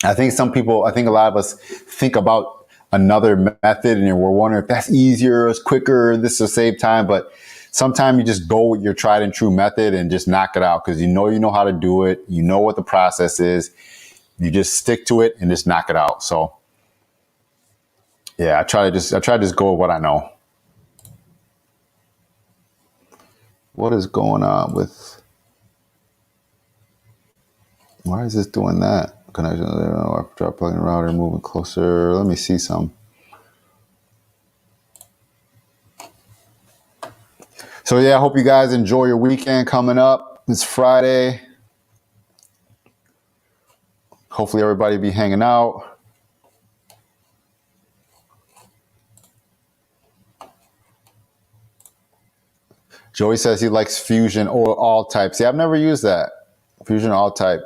I think a lot of us think about another method and we're wondering if that's easier, it's quicker, this will save time. But sometimes you just go with your tried and true method and just knock it out because you know how to do it. You know what the process is. You just stick to it and just knock it out. So yeah, I try to just go with what I know. What is going on with, why is this doing that? connection. After plugging the router, moving closer. Let me see some. So yeah, I hope you guys enjoy your weekend coming up. It's Friday. Hopefully everybody be hanging out. Joey says he likes Fusion or all types. Yeah, I've never used that. Fusion all type.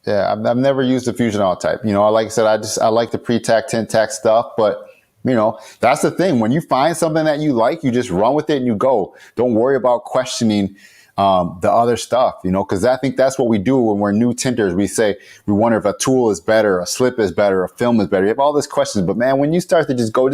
Yeah, I've never used the Fusion all type. You know, like I said, I like the pre-tack, tint tack stuff, but you know, that's the thing. When you find something that you like, you just run with it and you go. Don't worry about questioning the other stuff, you know, because I think that's what we do when we're new tinters. We say, we wonder if a tool is better, a slip is better, a film is better. You have all these questions, but man, when you start to just go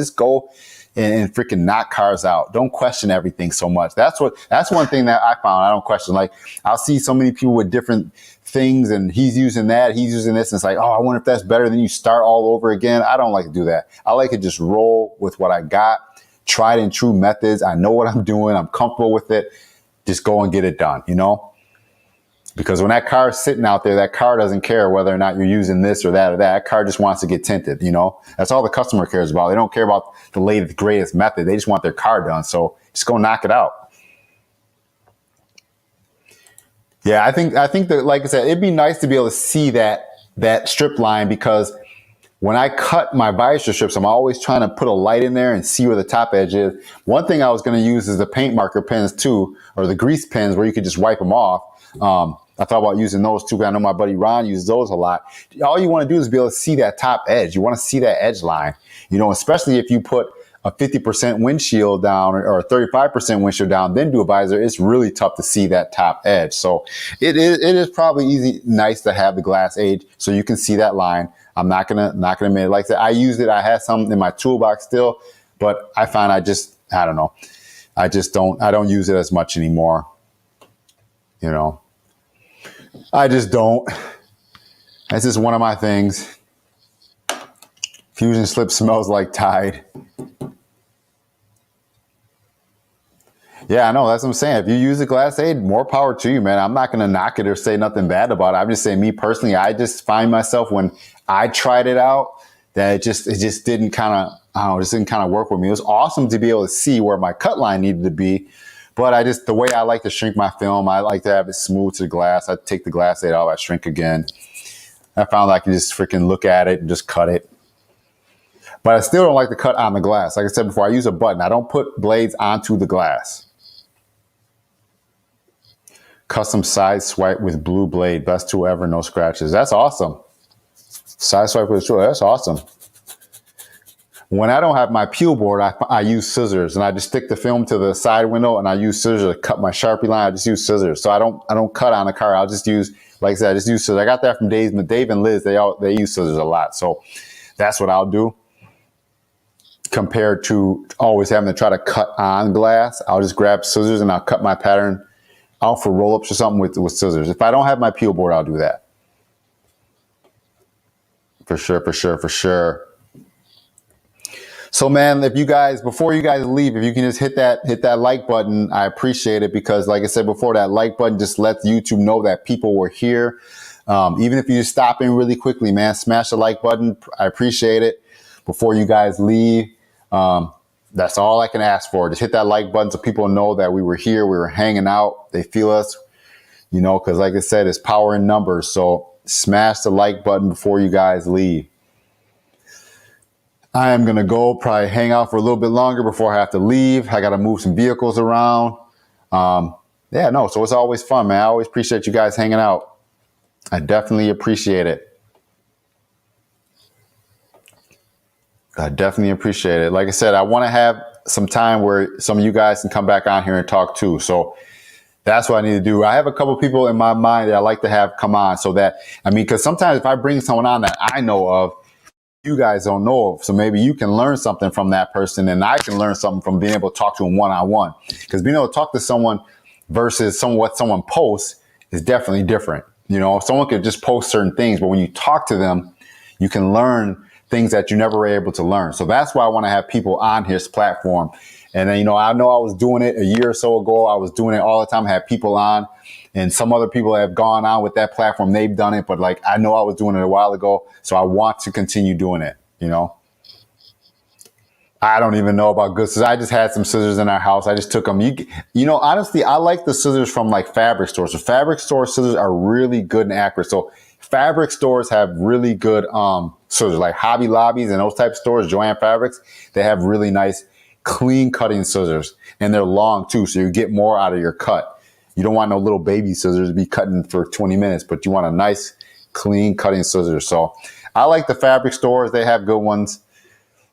and freaking knock cars out. Don't question everything so much. That's one thing that I found I don't question. Like, I'll see so many people with different things and he's using that, he's using this, and it's like, oh, I wonder if that's better. Then you start all over again. I don't like to do that. I like to just roll with what I got, tried and true methods. I know what I'm doing. I'm comfortable with it. Just go and get it done, you know? Because when that car is sitting out there, that car doesn't care whether or not you're using this or that or that. That car just wants to get tinted, you know? That's all the customer cares about. They don't care about the latest, greatest method. They just want their car done. So just go knock it out. Yeah, I think that, like I said, it'd be nice to be able to see that strip line, because when I cut my visor strips, I'm always trying to put a light in there and see where the top edge is. One thing I was going to use is the paint marker pens too, or the grease pens where you could just wipe them off. I thought about using those too, because I know my buddy Ron uses those a lot. All you want to do is be able to see that top edge. You want to see that edge line, you know, especially if you put a 50% windshield down or a 35% windshield down, then do a visor. It's really tough to see that top edge. So it is probably nice to have the glass age so you can see that line. I'm not gonna admit it. Like I said, I used it. I had some in my toolbox still, but I find I don't know. I don't use it as much anymore. You know, I just don't. That's just one of my things. Fusion slip smells like Tide. Yeah, I know. That's what I'm saying. If you use a glass aid, more power to you, man. I'm not going to knock it or say nothing bad about it. I'm just saying, me personally, I just find myself when I tried it out that it just didn't kind of, I don't know, just didn't kind of work with me. It was awesome to be able to see where my cut line needed to be. But the way I like to shrink my film, I like to have it smooth to the glass. I take the glass aid off, I shrink again. I found I can just freaking look at it and just cut it. But I still don't like to cut on the glass. Like I said before, I use a button. I don't put blades onto the glass. Custom side swipe with blue blade. Best tool ever, no scratches. That's awesome. Side swipe with a tool, that's awesome. When I don't have my peel board, I use scissors, and I just stick the film to the side window, and I use scissors to cut my Sharpie line. I just use scissors. So I don't cut on the car. I'll just use, like I said, I just use scissors. I got that from Dave and Liz. They use scissors a lot. So that's what I'll do. Compared to always having to try to cut on glass, I'll just grab scissors and I'll cut my pattern out for roll-ups or something with scissors. If I don't have my peel board, I'll do that. For sure. So man, if you guys, before you guys leave, if you can just hit that like button, I appreciate it, because like I said before, that like button just lets YouTube know that people were here. Even if you just stop in really quickly, man, smash the like button. I appreciate it. Before you guys leave, that's all I can ask for. Just hit that like button so people know that we were here, we were hanging out, they feel us, you know, because like I said, it's power in numbers. So smash the like button before you guys leave. I am going to go probably hang out for a little bit longer before I have to leave. I got to move some vehicles around. So it's always fun, man. I always appreciate you guys hanging out. I definitely appreciate it. I definitely appreciate it. Like I said, I want to have some time where some of you guys can come back on here and talk too. So that's what I need to do. I have a couple people in my mind that I like to have come on, so that, because sometimes if I bring someone on that I know of, you guys don't know of, so maybe you can learn something from that person and I can learn something from being able to talk to them one-on-one. Because being able to talk to someone versus what someone posts is definitely different. You know, someone could just post certain things, but when you talk to them, you can learn things that you never were able to learn. So that's why I want to have people on his platform. And then, I know I was doing it a year or so ago. I was doing it all the time. I had people on. and some other people have gone on with that platform. They've done it, but like I know I was doing it a while ago, so I want to continue doing it, you know. I don't even know about good scissors. I just had some scissors in our house. I just took them. You know, honestly, I like the scissors from like fabric stores. So fabric store scissors are really good and accurate. So fabric stores have really good scissors, like Hobby Lobbies and those type of stores, Joann Fabrics. They have really nice, clean cutting scissors, and they're long too, so you get more out of your cut. You don't want no little baby scissors to be cutting for 20 minutes, but you want a nice, clean cutting scissors. So I like the fabric stores. They have good ones.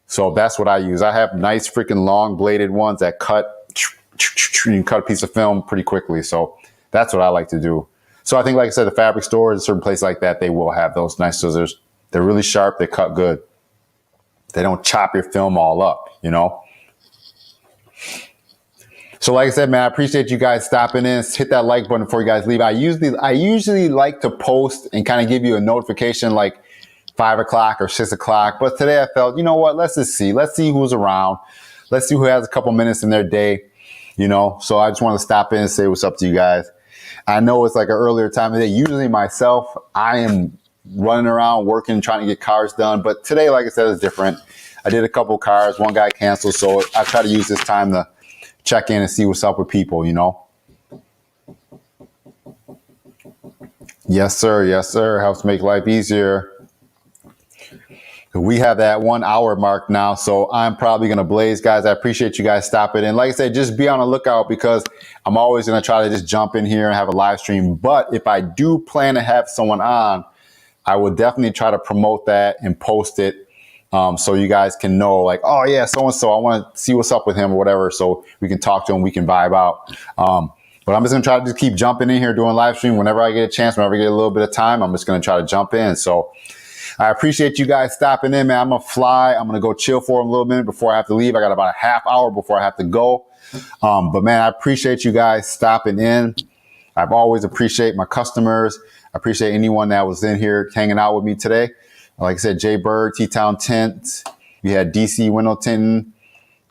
So that's what I use. I have nice freaking long bladed ones that cut, you can cut a piece of film pretty quickly. So that's what I like to do. So I think, like I said, the fabric stores, a certain place like that, they will have those nice scissors. They're really sharp. They cut good. They don't chop your film all up, you know? So like I said, man, I appreciate you guys stopping in. Hit that like button before you guys leave. I usually like to post and kind of give you a notification like 5 o'clock or 6 o'clock. But today I felt, you know what, let's just see. Let's see who's around. Let's see who has a couple minutes in their day, you know. So I just want to stop in and say what's up to you guys. I know it's like an earlier time of day. Usually myself, I am running around working, trying to get cars done. But today, like I said, is different. I did a couple cars. One guy canceled. So I try to use this time to check in and see what's up with people, you know. Yes, sir. Yes, sir. Helps make life easier. We have that 1 hour mark now, so I'm probably going to blaze, guys. I appreciate you guys stopping in. Like I said, just be on the lookout because I'm always going to try to just jump in here and have a live stream. But if I do plan to have someone on, I will definitely try to promote that and post it so you guys can know, like, oh, yeah, so-and-so, I want to see what's up with him or whatever, so we can talk to him, we can vibe out. But I'm just going to try to just keep jumping in here doing live stream whenever I get a chance, whenever I get a little bit of time. I'm just going to try to jump in. So I appreciate you guys stopping in, man. I'm going to fly. I'm going to go chill for a little minute before I have to leave. I got about a half hour before I have to go. But, man, I appreciate you guys stopping in. I've always appreciate my customers. I appreciate anyone that was in here hanging out with me today. Like I said, Jay Bird, T-Town Tint. We had DC Window Tinting.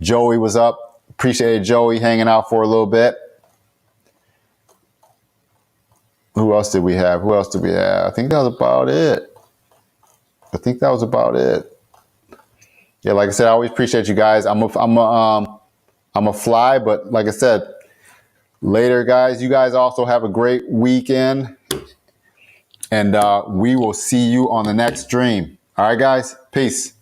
Joey was up. Appreciated Joey hanging out for a little bit. Who else did we have? I think that was about it. Yeah, like I said, I always appreciate you guys. I'm a fly, but like I said, later, guys. You guys also have a great weekend, and we will see you on the next stream. All right, guys. Peace.